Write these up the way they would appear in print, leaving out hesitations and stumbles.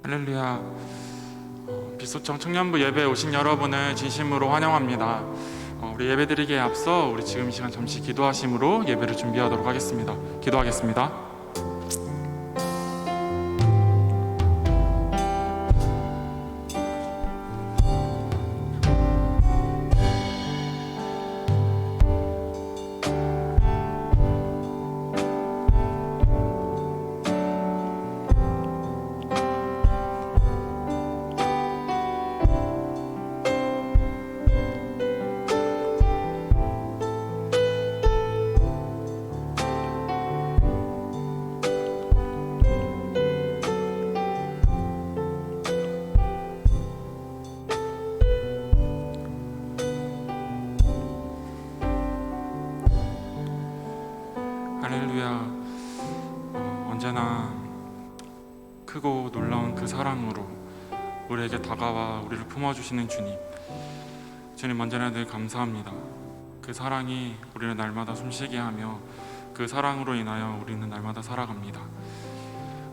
할렐루야. 빛소청 청년부 예배에 오신 여러분을 진심으로 환영합니다. 우리 예배드리기에 앞서 우리 지금 이 시간 잠시 기도하심으로 예배를 준비하도록 하겠습니다. 기도하겠습니다. 할렐루야. 언제나 크고 놀라운 그 사랑으로 우리에게 다가와 우리를 품어주시는 주님 언제나 늘 감사합니다. 그 사랑이 우리를 날마다 숨쉬게 하며 그 사랑으로 인하여 우리는 날마다 살아갑니다.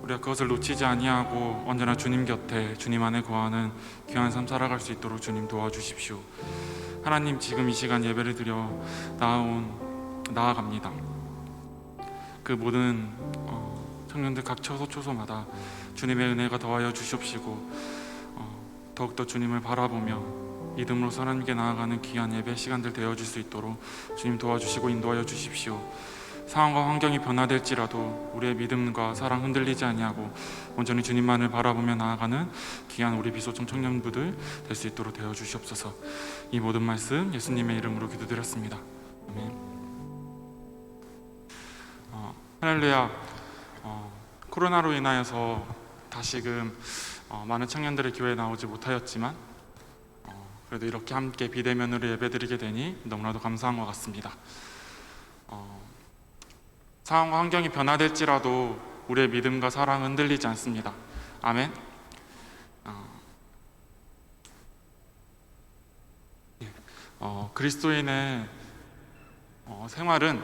우리가 그것을 놓치지 아니하고 언제나 주님 곁에 주님 안에 거하는 귀한 삶 살아갈 수 있도록 주님 도와주십시오. 하나님, 지금 이 시간 예배를 드려 나아갑니다. 그 모든 청년들 각 처소마다 주님의 은혜가 더하여 주시옵시고 더욱더 주님을 바라보며 믿음으로 하나님께 나아가는 귀한 예배 시간들 되어줄 수 있도록 주님 도와주시고 인도하여 주십시오. 상황과 환경이 변화될지라도 우리의 믿음과 사랑 흔들리지 아니하고 온전히 주님만을 바라보며 나아가는 귀한 우리 비소청 청년부들 될 수 있도록 되어 주시옵소서. 이 모든 말씀 예수님의 이름으로 기도드렸습니다. 아멘. 할렐루야. 코로나로 인하여서 다시금 많은 청년들이 교회에 나오지 못하였지만 그래도 이렇게 함께 비대면으로 예배드리게 되니 너무나도 감사한 것 같습니다. 상황과 환경이 변화될지라도 우리의 믿음과 사랑은 흔들리지 않습니다. 아멘. 그리스도인의 생활은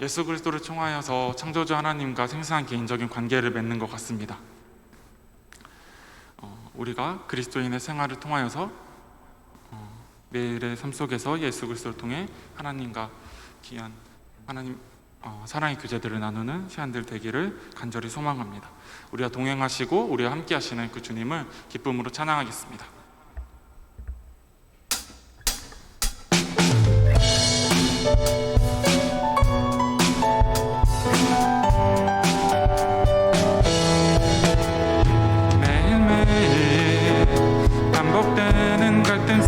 예수 그리스도를 통하여서 창조주 하나님과 생생한 개인적인 관계를 맺는 것 같습니다. 우리가 그리스도인의 생활을 통하여서 매일의 삶 속에서 예수 그리스도를 통해 하나님과 귀한 하나님 사랑의 교제들을 나누는 시간들 되기를 간절히 소망합니다. 우리와 동행하시고 우리와 함께 하시는 그 주님을 기쁨으로 찬양하겠습니다.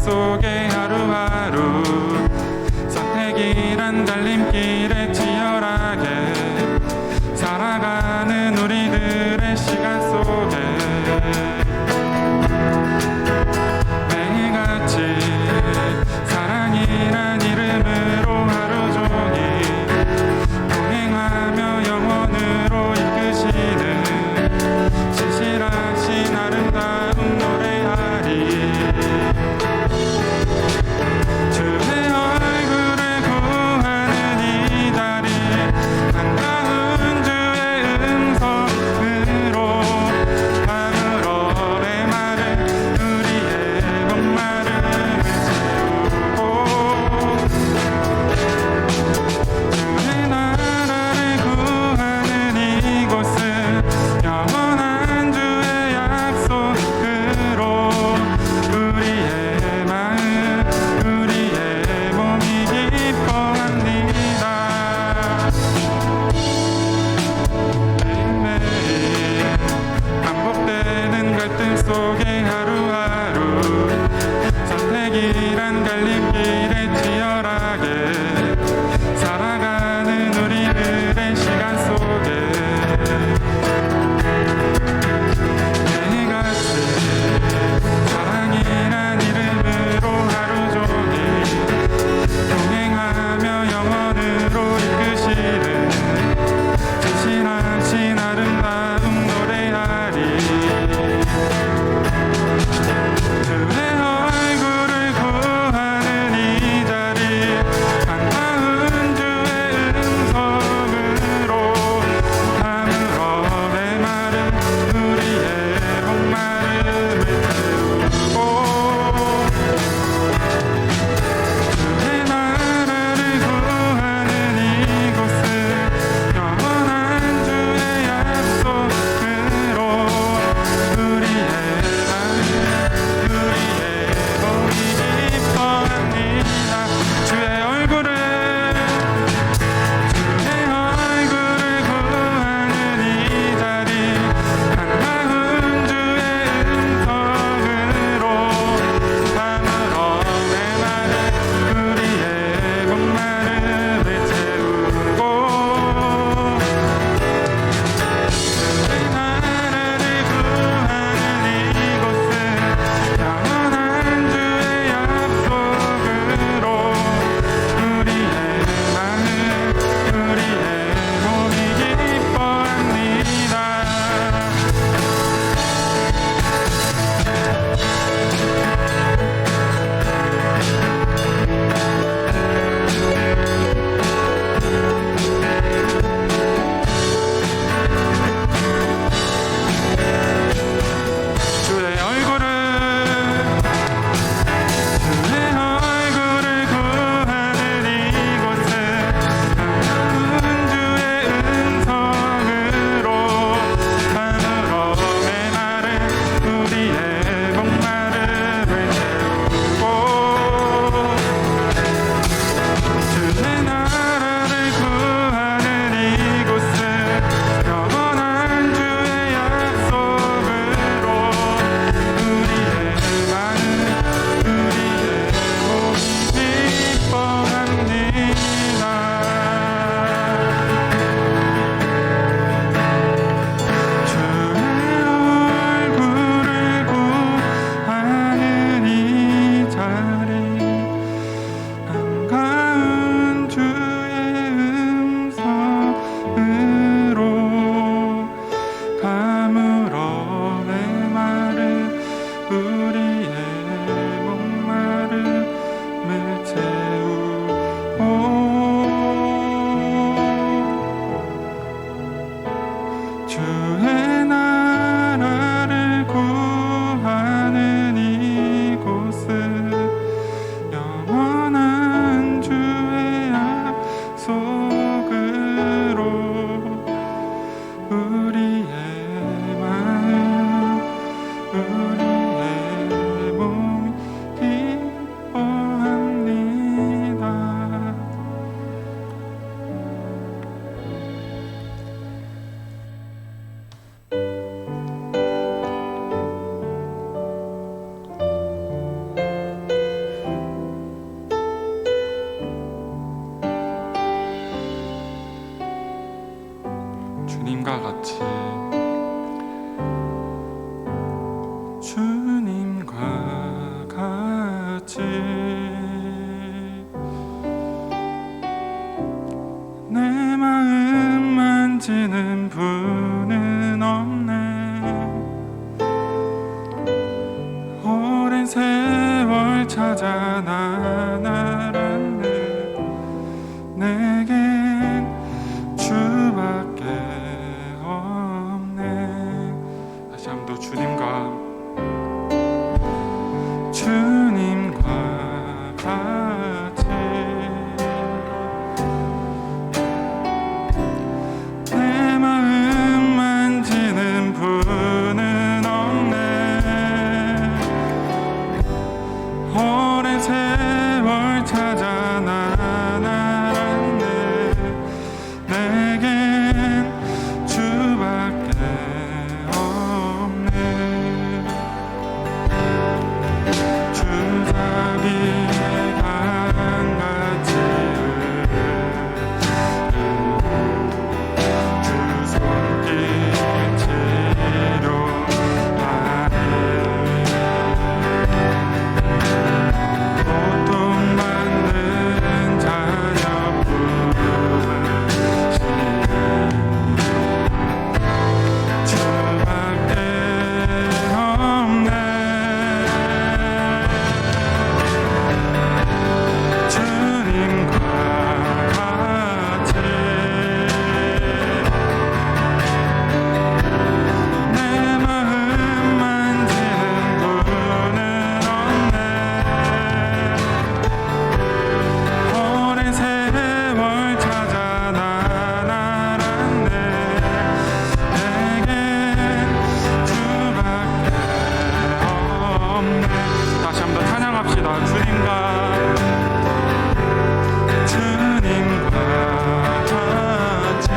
속에 하루하루 선택이란 갈림길에 치열하게 살아가는 우리들의 시간 속에 매일같이 사랑이란 이름으로 하루 종일 동행하며 영원으로 이끄시는 신실하신 아름다운 노래하리. 신실하신 아름다운 노래하리. 주님과 같이 내 마음 만지는 분은 없네. 오랜 세월 찾아 난 알았네. 내겐 주밖에 없네. 다시 한 번 더 주님과 같이 내 마음 만지는 분은 없네. 오랜 세월 찾아 난 알았네. 내겐 주밖에 없네. 주잡이 강같이 주 손길 치료하네. 고통받는 자녀 부르시니 주밖에 없네. 주님과 같이 내 마음 만지는 분은 없네. 오랜 세월 찾아 난 알았네. 내겐 주밖에 없네. 다시 한 번 더 찬양합시다. 주님과 같이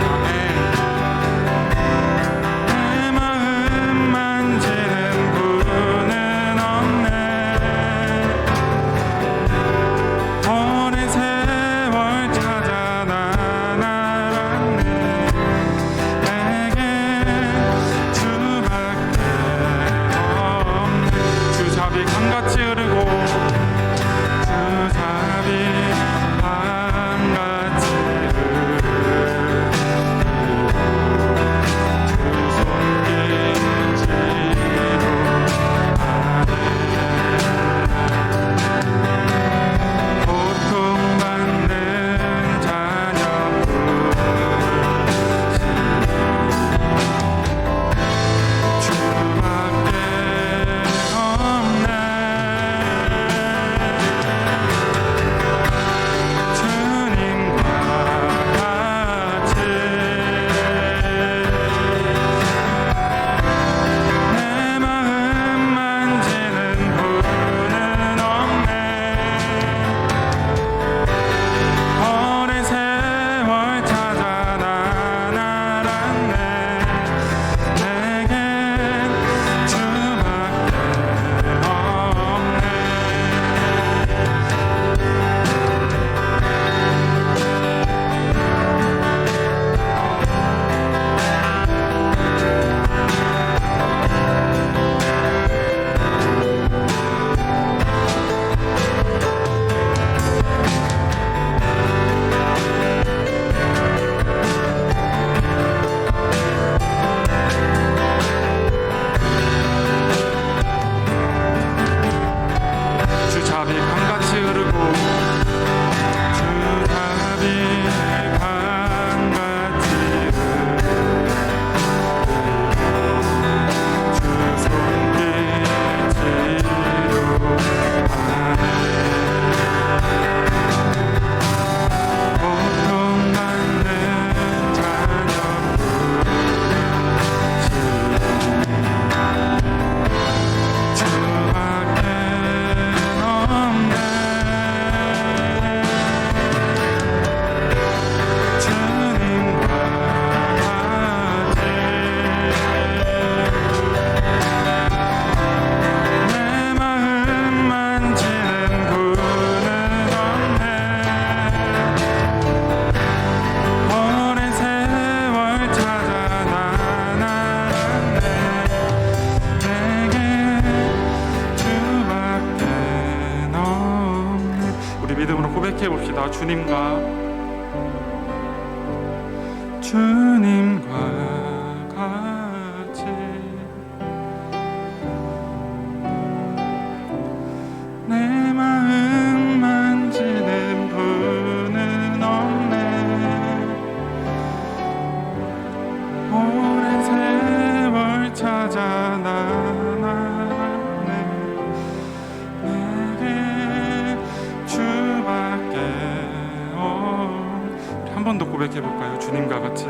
아멘. 내 마음 만지는 분은 없네. 오랜 세월 찾아 난 알았네. 내겐 주밖에 없네. 주잡이 강같이 흐르고 주잡이 강같이 흐르고 주 손길 치료하네. 고통받는 자녀 부르시니 주밖에 없네. 고백해 봅시다. 주님과 같이 내 마음 만지는 분은 없네. 오랜 세월 찾아 나아가네. 내게 주밖에 한 번 더 고백해 볼까요? 주님과 같이.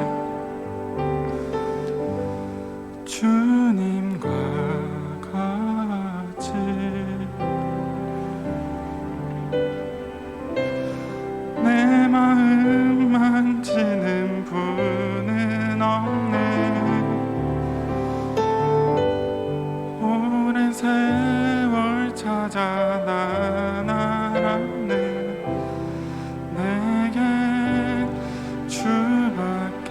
주님과 같이 내 마음 만지는 분은 없네. 오랜 세월 찾아 난 알았네. 내게 주밖에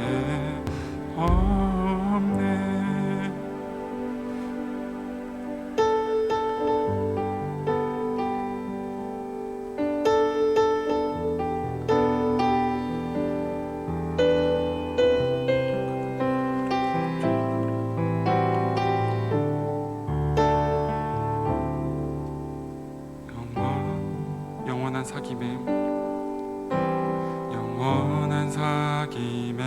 없네. 영원한 사귐에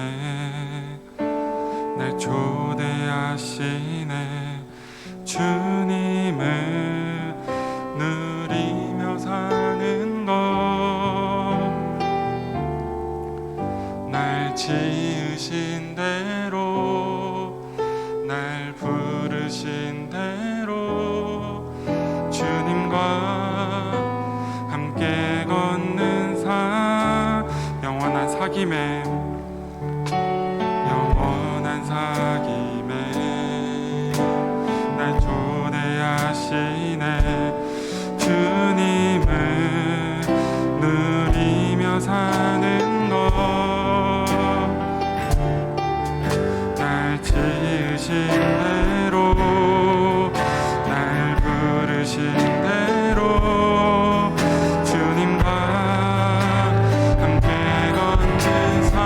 날 초대하시네. 주님을 누리며 사는 것, 날 지으신 대로, 날 부르신 대로 주님과 함께 걷는 삶. 영원한 사귐에 날 초대하시네. 주님을 누리며 사는 것, 날 지으신 대로, 날 부르신 대로 주님과 함께 걷는 삶.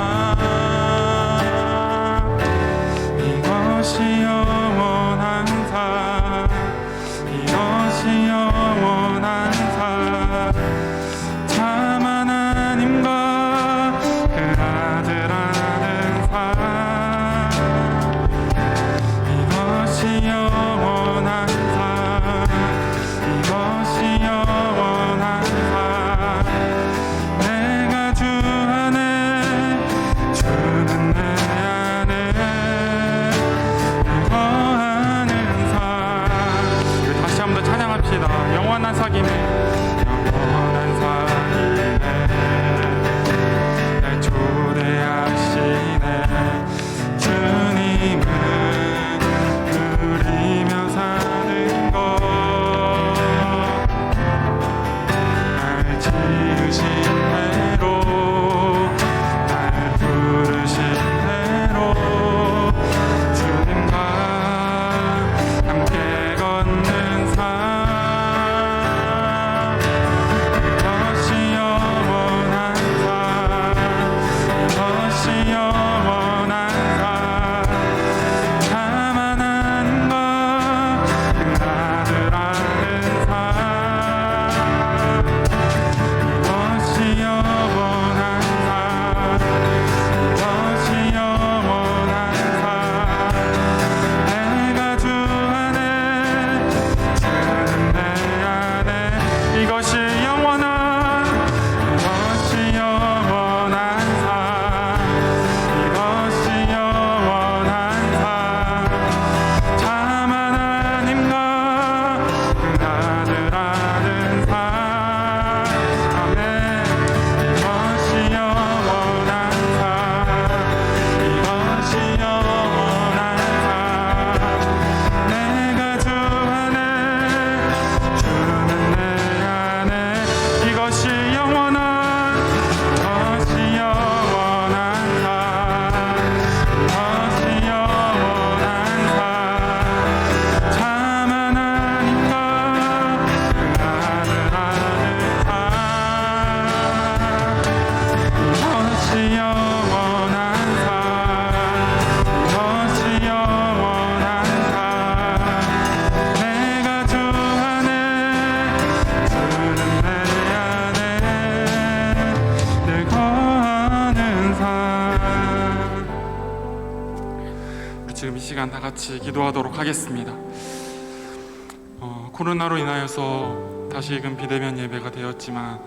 이것이 영원한 삶, 이것이 영원한 삶. 참 하나님과 그 아들 아는 삶. 이것이 영원한 삶, 이것이 영원한 삶. 내가 주 안에, 주는 내 안에 거하는 삶. 다시 한번 더 찬양합시다. 영원한 사귐에, 영원한 사귐에 날 초대하시네. 주님을 누리며 사는 것, 날 지으신 대로, 날 부르신 대로 주님과 함께 걷는 삶. 같이 기도하도록 하겠습니다. 코로나로 인하여서 다시금 비대면 예배가 되었지만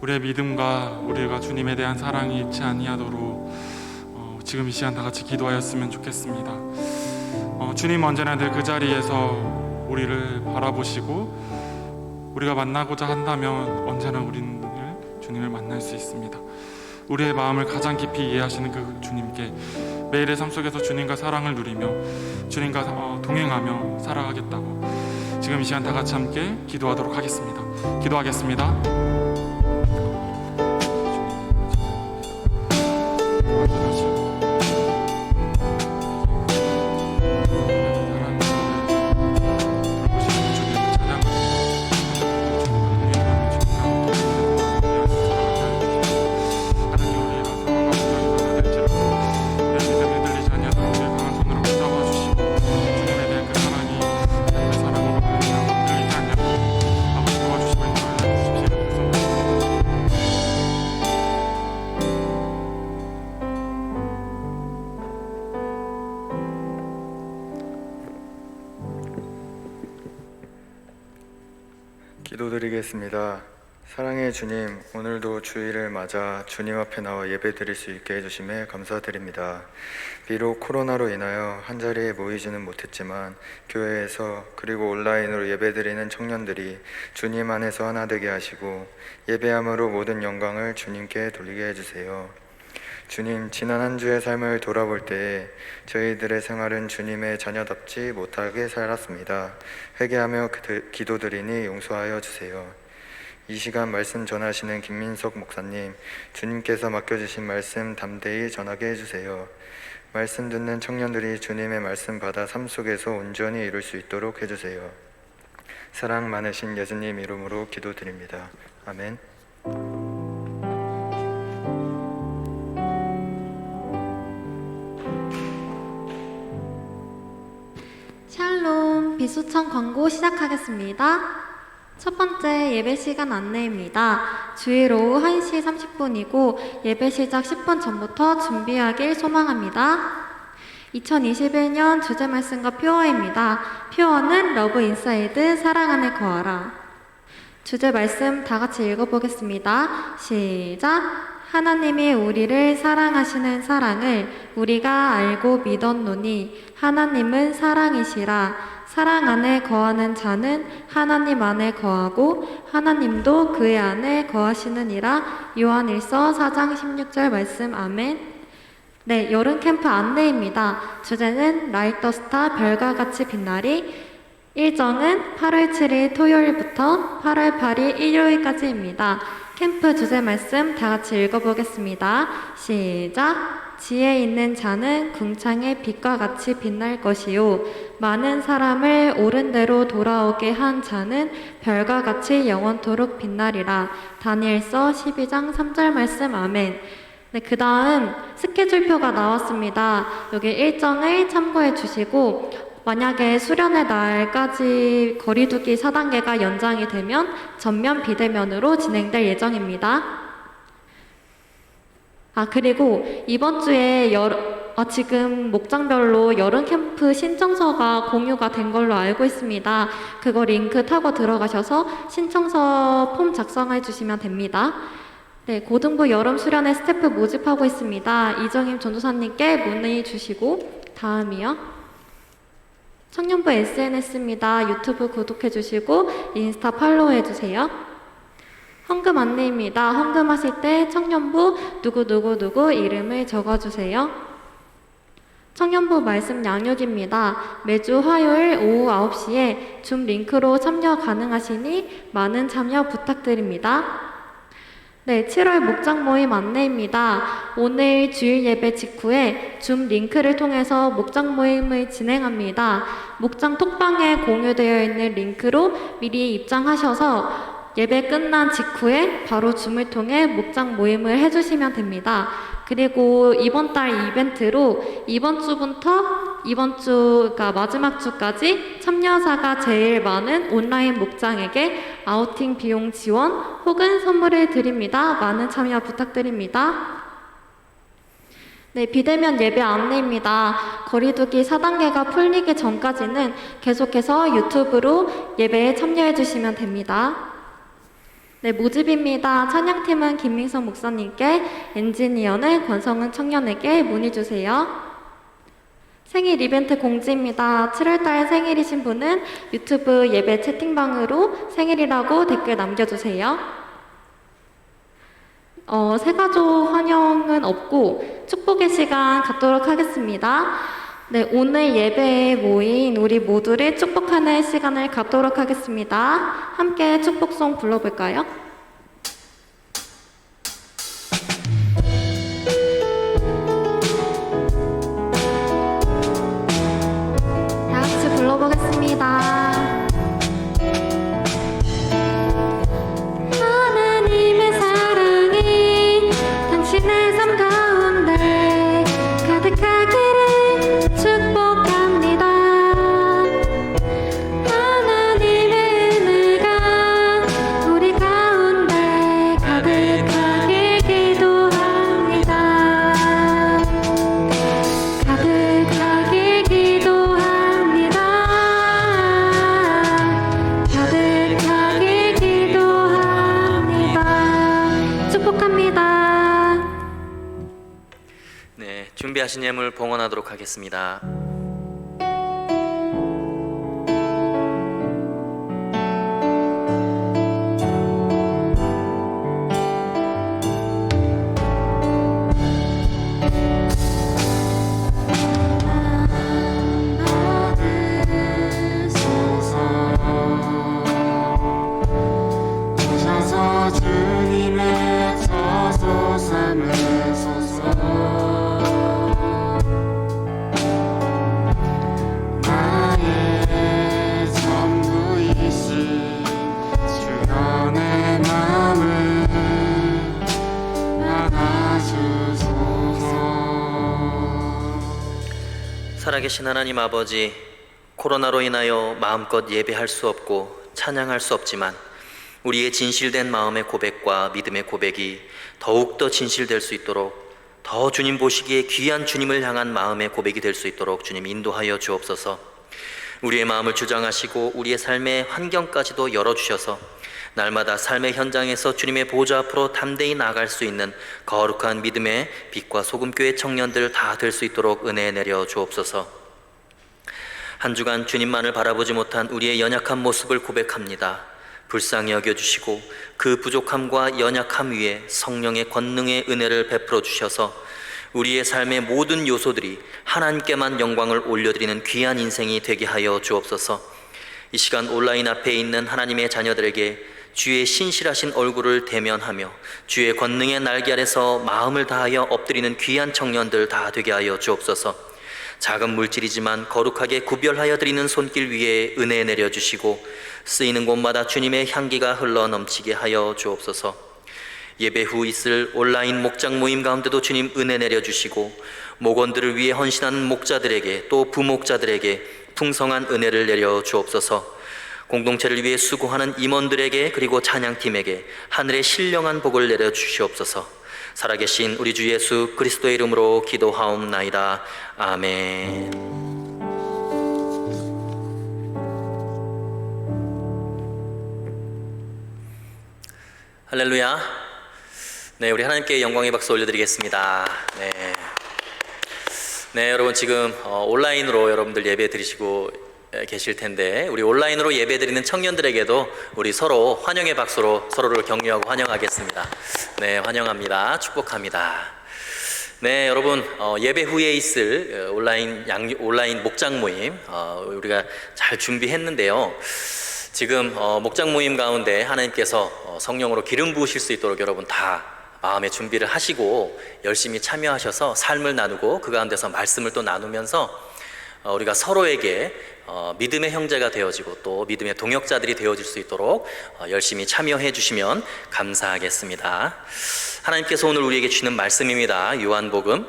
우리의 믿음과 우리가 주님에 대한 사랑이 잃지 아니하도록 지금 이 시간 다 같이 기도하였으면 좋겠습니다. 주님 언제나 늘 그 자리에서 우리를 바라보시고 우리가 만나고자 한다면 언제나 우리는 주님을 만날 수 있습니다. 우리의 마음을 가장 깊이 이해하시는 그 주님께 매일의 삶 속에서 주님과 사랑을 누리며 주님과 동행하며 살아가겠다고 지금 이 시간 다 같이 함께 기도하도록 하겠습니다. 기도하겠습니다. 기도드리겠습니다. 사랑의 주님, 오늘도 주일을 맞아 주님 앞에 나와 예배드릴 수 있게 해주심에 감사드립니다. 비록 코로나로 인하여 한자리에 모이지는 못했지만 교회에서 그리고 온라인으로 예배드리는 청년들이 주님 안에서 하나 되게 하시고 예배함으로 모든 영광을 주님께 돌리게 해주세요. 주님, 지난 한 주의 삶을 돌아볼 때에 저희들의 생활은 주님의 자녀답지 못하게 살았습니다. 회개하며 기도드리니 용서하여 주세요. 이 시간 말씀 전하시는 김민석 목사님, 주님께서 맡겨주신 말씀 담대히 전하게 해주세요. 말씀 듣는 청년들이 주님의 말씀 받아 삶 속에서 온전히 이룰 수 있도록 해주세요. 사랑 많으신 예수님 이름으로 기도드립니다. 아멘. 샬롬, 비수청 광고 시작하겠습니다. 첫 번째 예배 시간 안내입니다. 주일 오후 1시 30분이고 예배 시작 10분 전부터 준비하길 소망합니다. 2021년 주제 말씀과 표어입니다. 표어는 러브 인사이드 사랑 안에 거하라. 주제 말씀 다 같이 읽어보겠습니다. 시작! 하나님이 우리를 사랑하시는 사랑을 우리가 알고 믿었노니 하나님은 사랑이시라. 사랑 안에 거하는 자는 하나님 안에 거하고 하나님도 그의 안에 거하시느니라. 요한일서 4장 16절 말씀. 아멘. 네, 여름 캠프 안내입니다. 주제는 라이트 더 스타 별과 같이 빛나리. 일정은 8월 7일 토요일부터 8월 8일 일요일까지입니다. 캠프 주제 말씀 다 같이 읽어보겠습니다. 시작! 지혜 있는 자는 궁창의 빛과 같이 빛날 것이요 많은 사람을 옳은 대로 돌아오게 한 자는 별과 같이 영원토록 빛나리라. 다니엘서 12장 3절 말씀. 아멘. 네, 그 다음 스케줄표가 나왔습니다. 여기 일정을 참고해 주시고 만약에 수련의 날까지 거리두기 4단계가 연장이 되면 전면 비대면으로 진행될 예정입니다. 그리고 이번 주에 지금 목장별로 여름 캠프 신청서가 공유가 된 걸로 알고 있습니다. 그거 링크 타고 들어가셔서 신청서 폼 작성해 주시면 됩니다. 네, 고등부 여름 수련회 스태프 모집하고 있습니다. 이정임 전도사님께 문의 주시고 다음이요. 청년부 SNS입니다. 유튜브 구독해 주시고 인스타 팔로우 해주세요. 헌금 안내입니다. 헌금하실 때 청년부 누구누구누구 이름을 적어주세요. 청년부 말씀 양육입니다. 매주 화요일 오후 9시에 줌 링크로 참여 가능하시니 많은 참여 부탁드립니다. 네, 7월 목장 모임 안내입니다. 오늘 주일 예배 직후에 줌 링크를 통해서 목장 모임을 진행합니다. 목장 톡방에 공유되어 있는 링크로 미리 입장하셔서 예배 끝난 직후에 바로 줌을 통해 목장 모임을 해주시면 됩니다. 그리고 이번 달 이벤트로 이번 주부터 그러니까 마지막 주까지 참여자가 제일 많은 온라인 목장에게 아우팅 비용 지원 혹은 선물을 드립니다. 많은 참여 부탁드립니다. 네, 비대면 예배 안내입니다. 거리두기 4단계가 풀리기 전까지는 계속해서 유튜브로 예배에 참여해 주시면 됩니다. 네, 모집입니다. 찬양팀은 김민성 목사님께, 엔지니어는 권성은 청년에게 문의 주세요. 생일 이벤트 공지입니다. 7월달 생일이신 분은 유튜브 예배 채팅방으로 생일이라고 댓글 남겨주세요. 새가족 환영은 없고 축복의 시간 갖도록 하겠습니다. 네, 오늘 예배에 모인 우리 모두를 축복하는 시간을 갖도록 하겠습니다. 함께 축복송 불러볼까요? 다 같이 불러보겠습니다. 하나님의 사랑이 당신의 삶 가운데 가득하기를 축복합니다. 하나님의 은혜가 우리 가운데 가득하게 기도합니다. 가득하게 기도합니다. 가득하게 기도합니다. 축복합니다. 네, 준비하신 예물 봉헌하도록 하겠습니다. 오셔서 주님의 저소 삼으소서. 나의 전부이신 주여 내 맘을 받아주소서. 살아계신 하나님 아버지, 코로나로 인하여 마음껏 예배할 수 없고 찬양할 수 없지만 우리의 진실된 마음의 고백과 믿음의 고백이 더욱더 진실될 수 있도록, 더 주님 보시기에 귀한 주님을 향한 마음의 고백이 될 수 있도록 주님 인도하여 주옵소서. 우리의 마음을 주장하시고 우리의 삶의 환경까지도 열어주셔서 날마다 삶의 현장에서 주님의 보좌 앞으로 담대히 나아갈 수 있는 거룩한 믿음의 빛과 소금교회 청년들 다 될 수 있도록 은혜 내려 주옵소서. 한 주간 주님만을 바라보지 못한 우리의 연약한 모습을 고백합니다. 불쌍히 여겨주시고 그 부족함과 연약함 위에 성령의 권능의 은혜를 베풀어 주셔서 우리의 삶의 모든 요소들이 하나님께만 영광을 올려드리는 귀한 인생이 되게 하여 주옵소서. 이 시간 온라인 앞에 있는 하나님의 자녀들에게 주의 신실하신 얼굴을 대면하며 주의 권능의 날개 아래서 마음을 다하여 엎드리는 귀한 청년들 다 되게 하여 주옵소서. 작은 물질이지만 거룩하게 구별하여 드리는 손길 위에 은혜 내려주시고 쓰이는 곳마다 주님의 향기가 흘러 넘치게 하여 주옵소서. 예배 후 있을 온라인 목장 모임 가운데도 주님 은혜 내려주시고 목원들을 위해 헌신하는 목자들에게 또 부목자들에게 풍성한 은혜를 내려 주옵소서. 공동체를 위해 수고하는 임원들에게 그리고 찬양팀에게 하늘의 신령한 복을 내려 주시옵소서. 살아계신 우리 주 예수 그리스도의 이름으로 기도하옵나이다. 아멘. 할렐루야. 네, 우리 하나님께 영광의 박수 올려드리겠습니다. 네, 여러분 지금 온라인으로 여러분들 예배 드리시고 계실 텐데 우리 온라인으로 예배 드리는 청년들에게도 우리 서로 환영의 박수로 서로를 격려하고 환영하겠습니다. 네, 환영합니다. 축복합니다. 네, 여러분 예배 후에 있을 온라인 목장 모임 우리가 잘 준비했는데요. 지금 목장 모임 가운데 하나님께서 성령으로 기름 부으실 수 있도록 여러분 다 마음의 준비를 하시고 열심히 참여하셔서 삶을 나누고 그 가운데서 말씀을 또 나누면서 우리가 서로에게 믿음의 형제가 되어지고 또 믿음의 동역자들이 되어질 수 있도록 열심히 참여해 주시면 감사하겠습니다. 하나님께서 오늘 우리에게 주시는 말씀입니다. 요한복음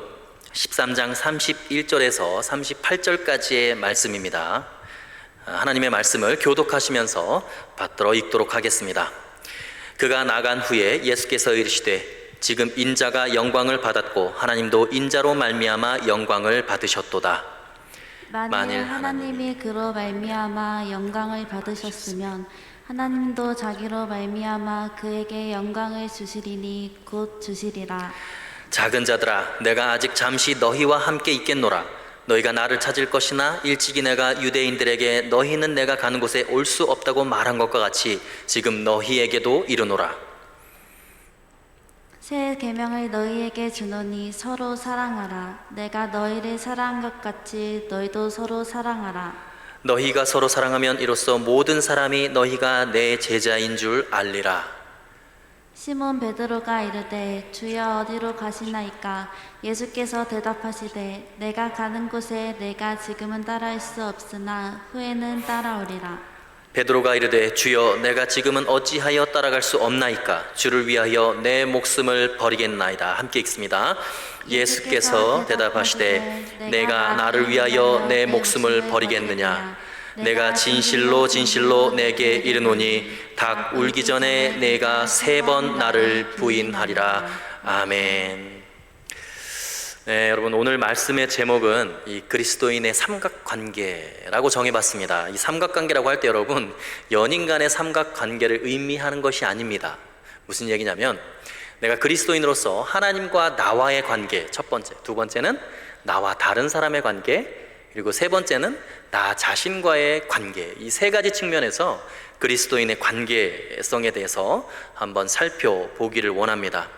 13장 31절에서 38절까지의 말씀입니다. 하나님의 말씀을 교독하시면서 받들어 읽도록 하겠습니다. 그가 나간 후에 예수께서 이르시되 지금 인자가 영광을 받았고 하나님도 인자로 말미암아 영광을 받으셨도다. 만일 하나님이 그로 말미암아 영광을 받으셨으면 하나님도 자기로 말미암아 그에게 영광을 주시리니 곧 주시리라. 작은 자들아, 내가 아직 잠시 너희와 함께 있겠노라. 너희가 나를 찾을 것이나 일찍이 내가 유대인들에게 너희는 내가 가는 곳에 올 수 없다고 말한 것과 같이 지금 너희에게도 이르노라. 새 계명을 너희에게 주노니 서로 사랑하라. 내가 너희를 사랑한 것 같이 너희도 서로 사랑하라. 너희가 서로 사랑하면 이로써 모든 사람이 너희가 내 제자인 줄 알리라. 시몬 베드로가 이르되 주여 어디로 가시나이까? 예수께서 대답하시되 내가 가는 곳에 내가 지금은 따라올 수 없으나 후에는 따라오리라. 베드로가 이르되 주여 내가 지금은 어찌하여 따라갈 수 없나이까? 주를 위하여 내 목숨을 버리겠나이다. 함께 읽습니다. 예수께서 대답하시되 내가 나를 위하여 내 목숨을 버리겠느냐? 내가 진실로 진실로 내게 이르노니 닭 울기 전에 내가 3번 나를 부인하리라. 아멘. 네, 여러분 오늘 말씀의 제목은 이 그리스도인의 삼각관계라고 정해봤습니다. 이 삼각관계라고 할 때 여러분 연인 간의 삼각관계를 의미하는 것이 아닙니다. 무슨 얘기냐면 내가 그리스도인으로서 하나님과 나와의 관계 첫 번째, 두 번째는 나와 다른 사람의 관계, 그리고 세 번째는 나 자신과의 관계, 이 세 가지 측면에서 그리스도인의 관계성에 대해서 한번 살펴보기를 원합니다.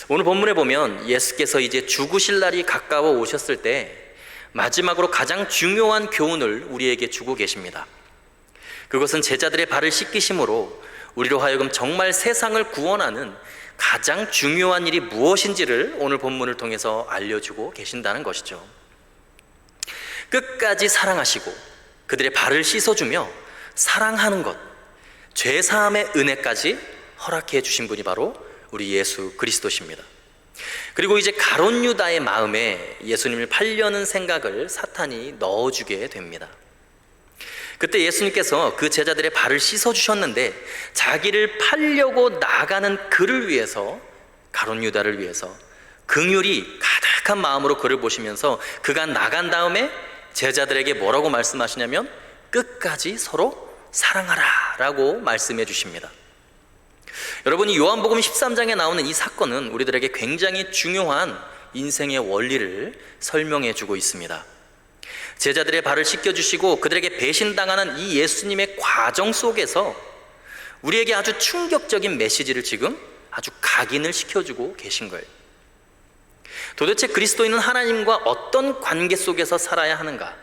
오늘 본문에 보면 예수께서 이제 죽으실 날이 가까워 오셨을 때 마지막으로 가장 중요한 교훈을 우리에게 주고 계십니다. 그것은 제자들의 발을 씻기심으로 우리로 하여금 정말 세상을 구원하는 가장 중요한 일이 무엇인지를 오늘 본문을 통해서 알려주고 계신다는 것이죠. 끝까지 사랑하시고 그들의 발을 씻어주며 사랑하는 것, 죄사함의 은혜까지 허락해 주신 분이 바로 우리 예수 그리스도십니다. 그리고 이제 가룟 유다의 마음에 예수님을 팔려는 생각을 사탄이 넣어주게 됩니다. 그때 예수님께서 그 제자들의 발을 씻어주셨는데 자기를 팔려고 나가는 그를 위해서, 가룟 유다를 위해서 긍휼이 가득한 마음으로 그를 보시면서 그가 나간 다음에 제자들에게 뭐라고 말씀하시냐면 끝까지 서로 사랑하라 라고 말씀해 주십니다. 여러분이 요한복음 13장에 나오는 이 사건은 우리들에게 굉장히 중요한 인생의 원리를 설명해 주고 있습니다. 제자들의 발을 씻겨주시고 그들에게 배신당하는 이 예수님의 과정 속에서 우리에게 아주 충격적인 메시지를 지금 아주 각인을 시켜주고 계신 거예요. 도대체 그리스도인은 하나님과 어떤 관계 속에서 살아야 하는가?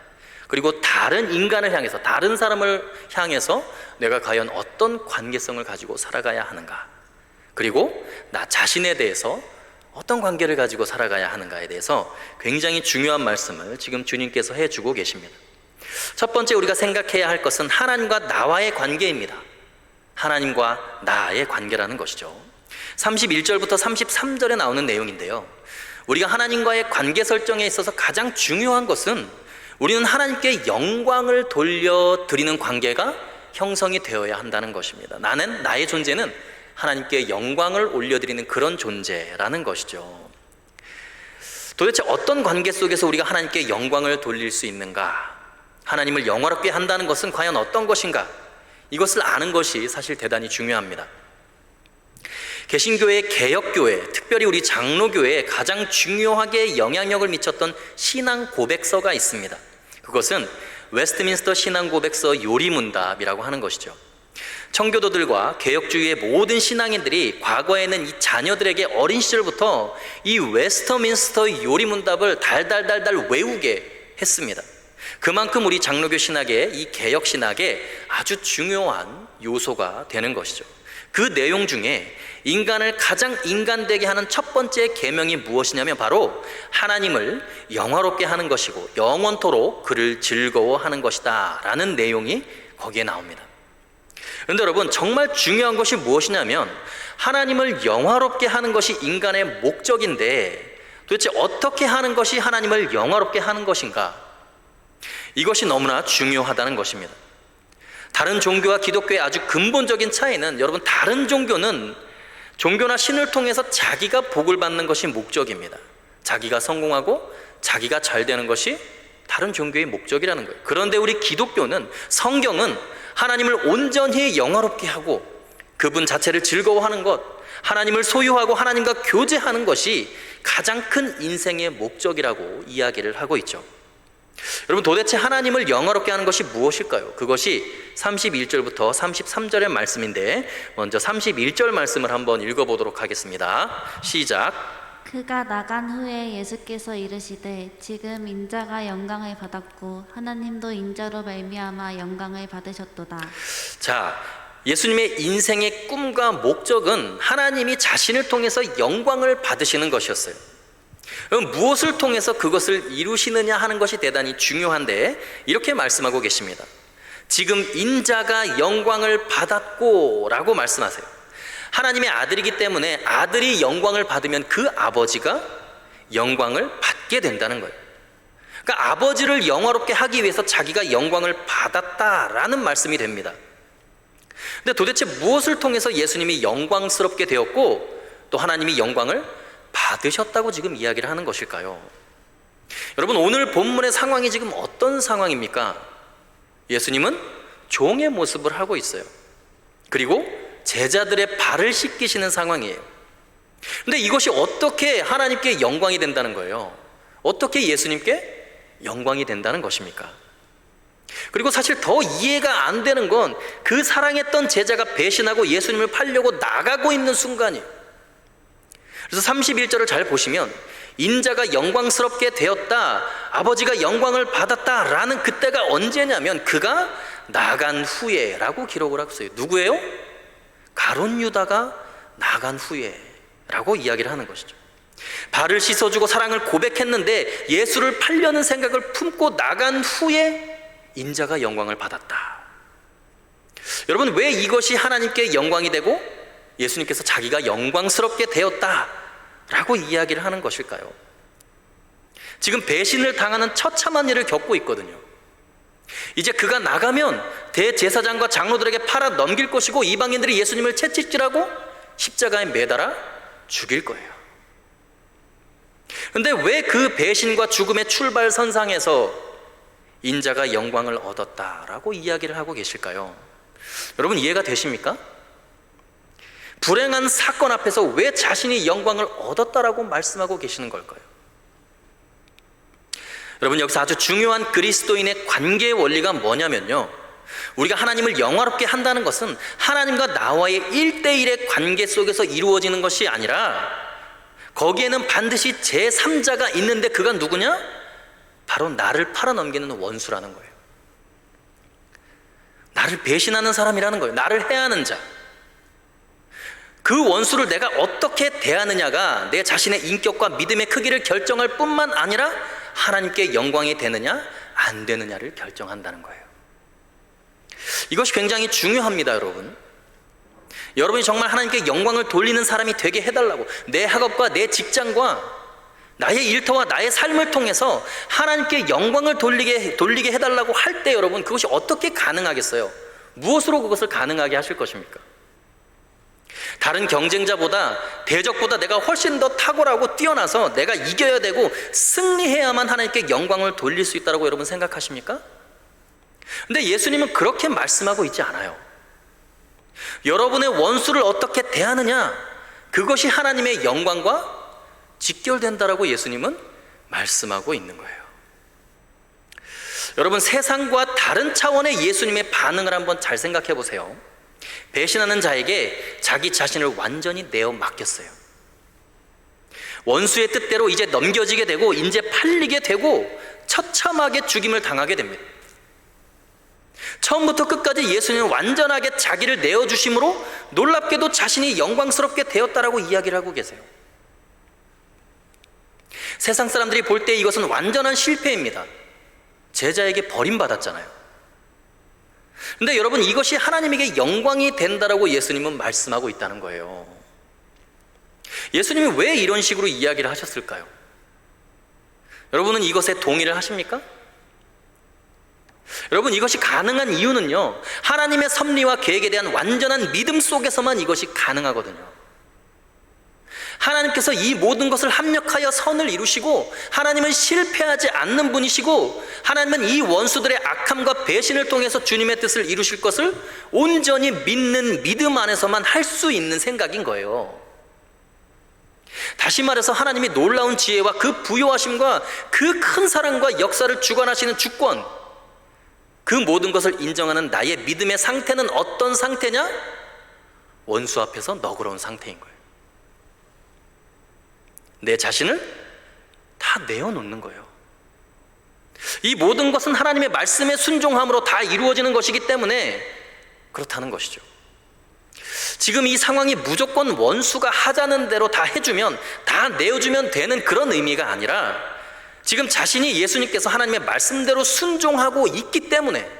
그리고 다른 인간을 향해서, 다른 사람을 향해서 내가 과연 어떤 관계성을 가지고 살아가야 하는가? 그리고 나 자신에 대해서 어떤 관계를 가지고 살아가야 하는가에 대해서 굉장히 중요한 말씀을 지금 주님께서 해주고 계십니다. 첫 번째 우리가 생각해야 할 것은 하나님과 나와의 관계입니다. 하나님과 나의 관계라는 것이죠. 31절부터 33절에 나오는 내용인데요, 우리가 하나님과의 관계 설정에 있어서 가장 중요한 것은 우리는 하나님께 영광을 돌려드리는 관계가 형성이 되어야 한다는 것입니다. 나의 존재는 하나님께 영광을 올려드리는 그런 존재라는 것이죠. 도대체 어떤 관계 속에서 우리가 하나님께 영광을 돌릴 수 있는가? 하나님을 영화롭게 한다는 것은 과연 어떤 것인가? 이것을 아는 것이 사실 대단히 중요합니다. 개신교회, 개혁교회, 특별히 우리 장로교회에 가장 중요하게 영향력을 미쳤던 신앙 고백서가 있습니다. 그것은 웨스트민스터 신앙 고백서 요리문답이라고 하는 것이죠. 청교도들과 개혁주의의 모든 신앙인들이 과거에는 이 자녀들에게 어린 시절부터 이 웨스트민스터 요리문답을 달달달달 외우게 했습니다. 그만큼 우리 장로교 신학의 이 개혁 신학의 아주 중요한 요소가 되는 것이죠. 그 내용 중에 인간을 가장 인간되게 하는 첫 번째 계명이 무엇이냐면 바로 하나님을 영화롭게 하는 것이고 영원토록 그를 즐거워하는 것이다 라는 내용이 거기에 나옵니다. 그런데 여러분, 정말 중요한 것이 무엇이냐면 하나님을 영화롭게 하는 것이 인간의 목적인데 도대체 어떻게 하는 것이 하나님을 영화롭게 하는 것인가? 이것이 너무나 중요하다는 것입니다. 다른 종교와 기독교의 아주 근본적인 차이는, 여러분, 다른 종교는 종교나 신을 통해서 자기가 복을 받는 것이 목적입니다. 자기가 성공하고 자기가 잘 되는 것이 다른 종교의 목적이라는 거예요. 그런데 우리 기독교는, 성경은 하나님을 온전히 영화롭게 하고 그분 자체를 즐거워하는 것, 하나님을 소유하고 하나님과 교제하는 것이 가장 큰 인생의 목적이라고 이야기를 하고 있죠. 여러분, 도대체 하나님을 영화롭게 하는 것이 무엇일까요? 그것이 31절부터 33절의 말씀인데, 먼저 31절 말씀을 한번 읽어보도록 하겠습니다. 시작. 그가 나간 후에 예수께서 이르시되 지금 인자가 영광을 받았고 하나님도 인자로 말미암아 영광을 받으셨도다. 자, 예수님의 인생의 꿈과 목적은 하나님이 자신을 통해서 영광을 받으시는 것이었어요. 그럼 무엇을 통해서 그것을 이루시느냐 하는 것이 대단히 중요한데, 이렇게 말씀하고 계십니다. 지금 인자가 영광을 받았고 라고 말씀하세요. 하나님의 아들이기 때문에 아들이 영광을 받으면 그 아버지가 영광을 받게 된다는 거예요. 그러니까 아버지를 영화롭게 하기 위해서 자기가 영광을 받았다라는 말씀이 됩니다. 근데 도대체 무엇을 통해서 예수님이 영광스럽게 되었고 또 하나님이 영광을 받으셨다고 지금 이야기를 하는 것일까요? 여러분, 오늘 본문의 상황이 지금 어떤 상황입니까? 예수님은 종의 모습을 하고 있어요. 그리고 제자들의 발을 씻기시는 상황이에요. 근데 이것이 어떻게 하나님께 영광이 된다는 거예요? 어떻게 예수님께 영광이 된다는 것입니까? 그리고 사실 더 이해가 안 되는 건 그 사랑했던 제자가 배신하고 예수님을 팔려고 나가고 있는 순간이에요. 그래서 31절을 잘 보시면 인자가 영광스럽게 되었다, 아버지가 영광을 받았다라는 그때가 언제냐면 그가 나간 후에 라고 기록을 하고 있어요. 누구예요? 가룟 유다가 나간 후에 라고 이야기를 하는 것이죠. 발을 씻어주고 사랑을 고백했는데 예수를 팔려는 생각을 품고 나간 후에 인자가 영광을 받았다. 여러분, 왜 이것이 하나님께 영광이 되고 예수님께서 자기가 영광스럽게 되었다라고 이야기를 하는 것일까요? 지금 배신을 당하는 처참한 일을 겪고 있거든요. 이제 그가 나가면 대제사장과 장로들에게 팔아 넘길 것이고 이방인들이 예수님을 채찍질하고 십자가에 매달아 죽일 거예요. 그런데 왜 그 배신과 죽음의 출발선상에서 인자가 영광을 얻었다라고 이야기를 하고 계실까요? 여러분, 이해가 되십니까? 불행한 사건 앞에서 왜 자신이 영광을 얻었다라고 말씀하고 계시는 걸까요? 여러분, 여기서 아주 중요한 그리스도인의 관계의 원리가 뭐냐면요, 우리가 하나님을 영화롭게 한다는 것은 하나님과 나와의 1대1의 관계 속에서 이루어지는 것이 아니라 거기에는 반드시 제3자가 있는데 그가 누구냐? 바로 나를 팔아넘기는 원수라는 거예요. 나를 배신하는 사람이라는 거예요. 나를 해하는 자. 그 원수를 내가 어떻게 대하느냐가 내 자신의 인격과 믿음의 크기를 결정할 뿐만 아니라 하나님께 영광이 되느냐 안 되느냐를 결정한다는 거예요. 이것이 굉장히 중요합니다, 여러분. 여러분이 정말 하나님께 영광을 돌리는 사람이 되게 해달라고, 내 학업과 내 직장과 나의 일터와 나의 삶을 통해서 하나님께 영광을 돌리게 해달라고 할 때 여러분, 그것이 어떻게 가능하겠어요? 무엇으로 그것을 가능하게 하실 것입니까? 다른 경쟁자보다, 대적보다 내가 훨씬 더 탁월하고 뛰어나서 내가 이겨야 되고 승리해야만 하나님께 영광을 돌릴 수 있다고 여러분 생각하십니까? 근데 예수님은 그렇게 말씀하고 있지 않아요. 여러분의 원수를 어떻게 대하느냐, 그것이 하나님의 영광과 직결된다라고 예수님은 말씀하고 있는 거예요. 여러분, 세상과 다른 차원의 예수님의 반응을 한번 잘 생각해 보세요. 배신하는 자에게 자기 자신을 완전히 내어 맡겼어요. 원수의 뜻대로 이제 넘겨지게 되고 이제 팔리게 되고 처참하게 죽임을 당하게 됩니다. 처음부터 끝까지 예수님은 완전하게 자기를 내어주심으로 놀랍게도 자신이 영광스럽게 되었다라고 이야기를 하고 계세요. 세상 사람들이 볼 때 이것은 완전한 실패입니다. 제자에게 버림받았잖아요. 근데 여러분, 이것이 하나님에게 영광이 된다라고 예수님은 말씀하고 있다는 거예요. 예수님이 왜 이런 식으로 이야기를 하셨을까요? 여러분은 이것에 동의를 하십니까? 여러분, 이것이 가능한 이유는요, 하나님의 섭리와 계획에 대한 완전한 믿음 속에서만 이것이 가능하거든요. 하나님께서 이 모든 것을 합력하여 선을 이루시고 하나님은 실패하지 않는 분이시고 하나님은 이 원수들의 악함과 배신을 통해서 주님의 뜻을 이루실 것을 온전히 믿는 믿음 안에서만 할 수 있는 생각인 거예요. 다시 말해서 하나님이 놀라운 지혜와 그 부요하심과 그 큰 사랑과 역사를 주관하시는 주권, 그 모든 것을 인정하는 나의 믿음의 상태는 어떤 상태냐? 원수 앞에서 너그러운 상태인 거예요. 내 자신을 다 내어놓는 거예요. 이 모든 것은 하나님의 말씀에 순종함으로 다 이루어지는 것이기 때문에 그렇다는 것이죠. 지금 이 상황이 무조건 원수가 하자는 대로 다 해주면, 다 내어주면 되는 그런 의미가 아니라 지금 자신이 예수님께서 하나님의 말씀대로 순종하고 있기 때문에,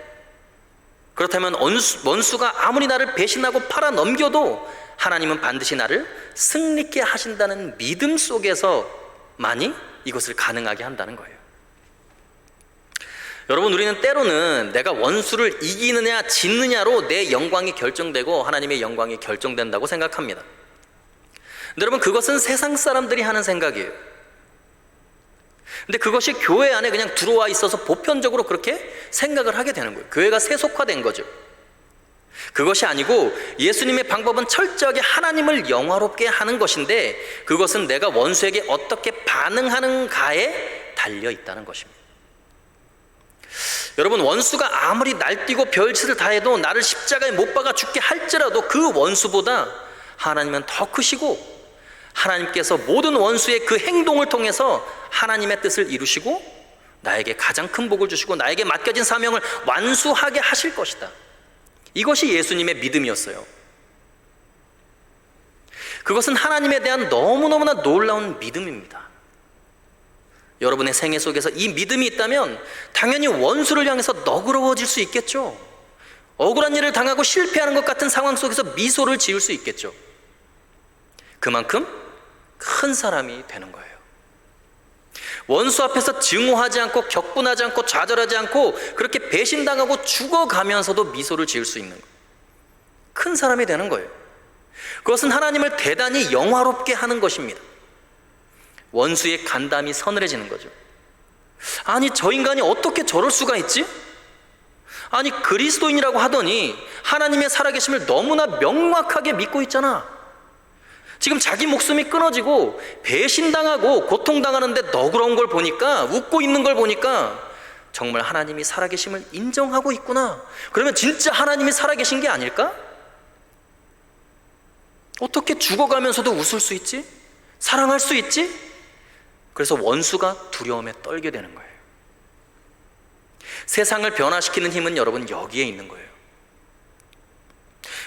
그렇다면 원수가 아무리 나를 배신하고 팔아넘겨도 하나님은 반드시 나를 승리케 하신다는 믿음 속에서만이 이것을 가능하게 한다는 거예요. 여러분, 우리는 때로는 내가 원수를 이기느냐 짓느냐로 내 영광이 결정되고 하나님의 영광이 결정된다고 생각합니다. 근데 여러분, 그것은 세상 사람들이 하는 생각이에요. 근데 그것이 교회 안에 그냥 들어와 있어서 보편적으로 그렇게 생각을 하게 되는 거예요. 교회가 세속화된 거죠. 그것이 아니고 예수님의 방법은 철저하게 하나님을 영화롭게 하는 것인데, 그것은 내가 원수에게 어떻게 반응하는가에 달려 있다는 것입니다. 여러분, 원수가 아무리 날뛰고 별짓을 다해도 나를 십자가에 못 박아 죽게 할지라도 그 원수보다 하나님은 더 크시고, 하나님께서 모든 원수의 그 행동을 통해서 하나님의 뜻을 이루시고 나에게 가장 큰 복을 주시고 나에게 맡겨진 사명을 완수하게 하실 것이다. 이것이 예수님의 믿음이었어요. 그것은 하나님에 대한 너무너무나 놀라운 믿음입니다. 여러분의 생애 속에서 이 믿음이 있다면 당연히 원수를 향해서 너그러워질 수 있겠죠. 억울한 일을 당하고 실패하는 것 같은 상황 속에서 미소를 지을 수 있겠죠. 그만큼 큰 사람이 되는 거예요. 원수 앞에서 증오하지 않고 격분하지 않고 좌절하지 않고 그렇게 배신당하고 죽어가면서도 미소를 지을 수 있는 거예요. 큰 사람이 되는 거예요. 그것은 하나님을 대단히 영화롭게 하는 것입니다. 원수의 간담이 서늘해지는 거죠. 아니, 저 인간이 어떻게 저럴 수가 있지? 아니, 그리스도인이라고 하더니 하나님의 살아계심을 너무나 명확하게 믿고 있잖아. 지금 자기 목숨이 끊어지고 배신당하고 고통당하는데 너그러운 걸 보니까, 웃고 있는 걸 보니까 정말 하나님이 살아계심을 인정하고 있구나. 그러면 진짜 하나님이 살아계신 게 아닐까? 어떻게 죽어가면서도 웃을 수 있지? 사랑할 수 있지? 그래서 원수가 두려움에 떨게 되는 거예요. 세상을 변화시키는 힘은 여러분 여기에 있는 거예요.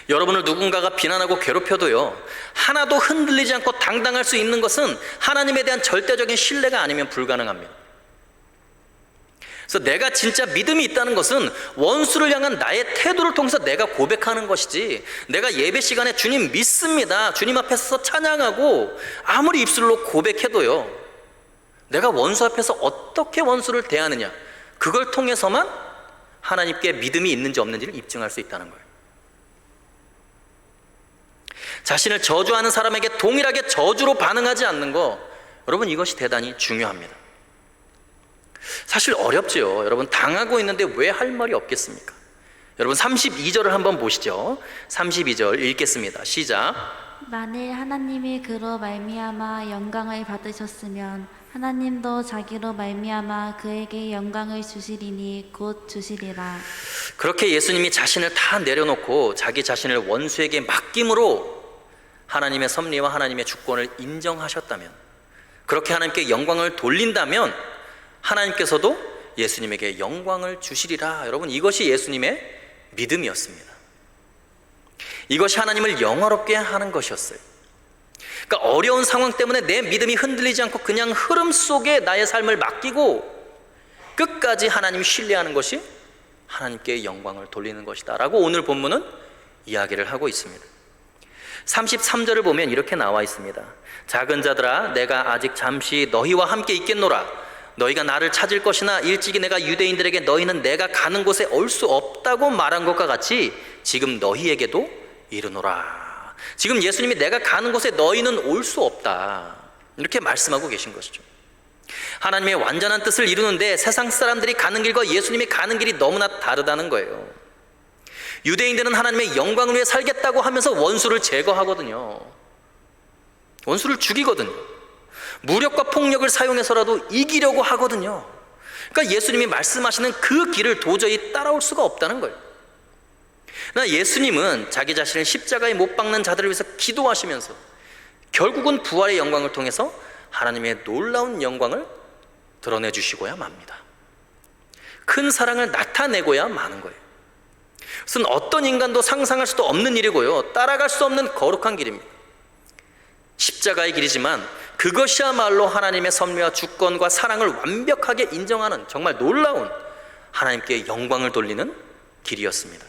여러분을 누군가가 비난하고 괴롭혀도요, 하나도 흔들리지 않고 당당할 수 있는 것은 하나님에 대한 절대적인 신뢰가 아니면 불가능합니다. 그래서 내가 진짜 믿음이 있다는 것은 원수를 향한 나의 태도를 통해서 내가 고백하는 것이지, 내가 예배 시간에 주님 믿습니다, 주님 앞에 서서 찬양하고 아무리 입술로 고백해도요, 내가 원수 앞에서 어떻게 원수를 대하느냐, 그걸 통해서만 하나님께 믿음이 있는지 없는지를 입증할 수 있다는 거예요. 자신을 저주하는 사람에게 동일하게 저주로 반응하지 않는 거, 여러분 이것이 대단히 중요합니다. 사실 어렵지요. 여러분, 당하고 있는데 왜 할 말이 없겠습니까? 여러분 32절을 한번 보시죠. 32절 읽겠습니다. 시작. 만일 하나님이 그로 말미암아 영광을 받으셨으면 하나님도 자기로 말미암아 그에게 영광을 주시리니 곧 주시리라. 그렇게 예수님이 자신을 다 내려놓고 자기 자신을 원수에게 맡김으로 하나님의 섭리와 하나님의 주권을 인정하셨다면, 그렇게 하나님께 영광을 돌린다면 하나님께서도 예수님에게 영광을 주시리라. 여러분, 이것이 예수님의 믿음이었습니다. 이것이 하나님을 영화롭게 하는 것이었어요. 그러니까 어려운 상황 때문에 내 믿음이 흔들리지 않고 그냥 흐름 속에 나의 삶을 맡기고 끝까지 하나님 신뢰하는 것이 하나님께 영광을 돌리는 것이다 라고 오늘 본문은 이야기를 하고 있습니다. 33절을 보면 이렇게 나와 있습니다. 작은 자들아, 내가 아직 잠시 너희와 함께 있겠노라. 너희가 나를 찾을 것이나 일찍이 내가 유대인들에게 너희는 내가 가는 곳에 올 수 없다고 말한 것과 같이 지금 너희에게도 이르노라. 지금 예수님이 내가 가는 곳에 너희는 올 수 없다, 이렇게 말씀하고 계신 것이죠. 하나님의 완전한 뜻을 이루는데 세상 사람들이 가는 길과 예수님이 가는 길이 너무나 다르다는 거예요. 유대인들은 하나님의 영광을 위해 살겠다고 하면서 원수를 제거하거든요. 원수를 죽이거든요. 무력과 폭력을 사용해서라도 이기려고 하거든요. 그러니까 예수님이 말씀하시는 그 길을 도저히 따라올 수가 없다는 거예요. 그러나 예수님은 자기 자신을 십자가에 못 박는 자들을 위해서 기도하시면서 결국은 부활의 영광을 통해서 하나님의 놀라운 영광을 드러내 주시고야 맙니다. 큰 사랑을 나타내고야 마는 거예요. 그것은 어떤 인간도 상상할 수도 없는 일이고요, 따라갈 수 없는 거룩한 길입니다. 십자가의 길이지만 그것이야말로 하나님의 섭리와 주권과 사랑을 완벽하게 인정하는 정말 놀라운 하나님께 영광을 돌리는 길이었습니다.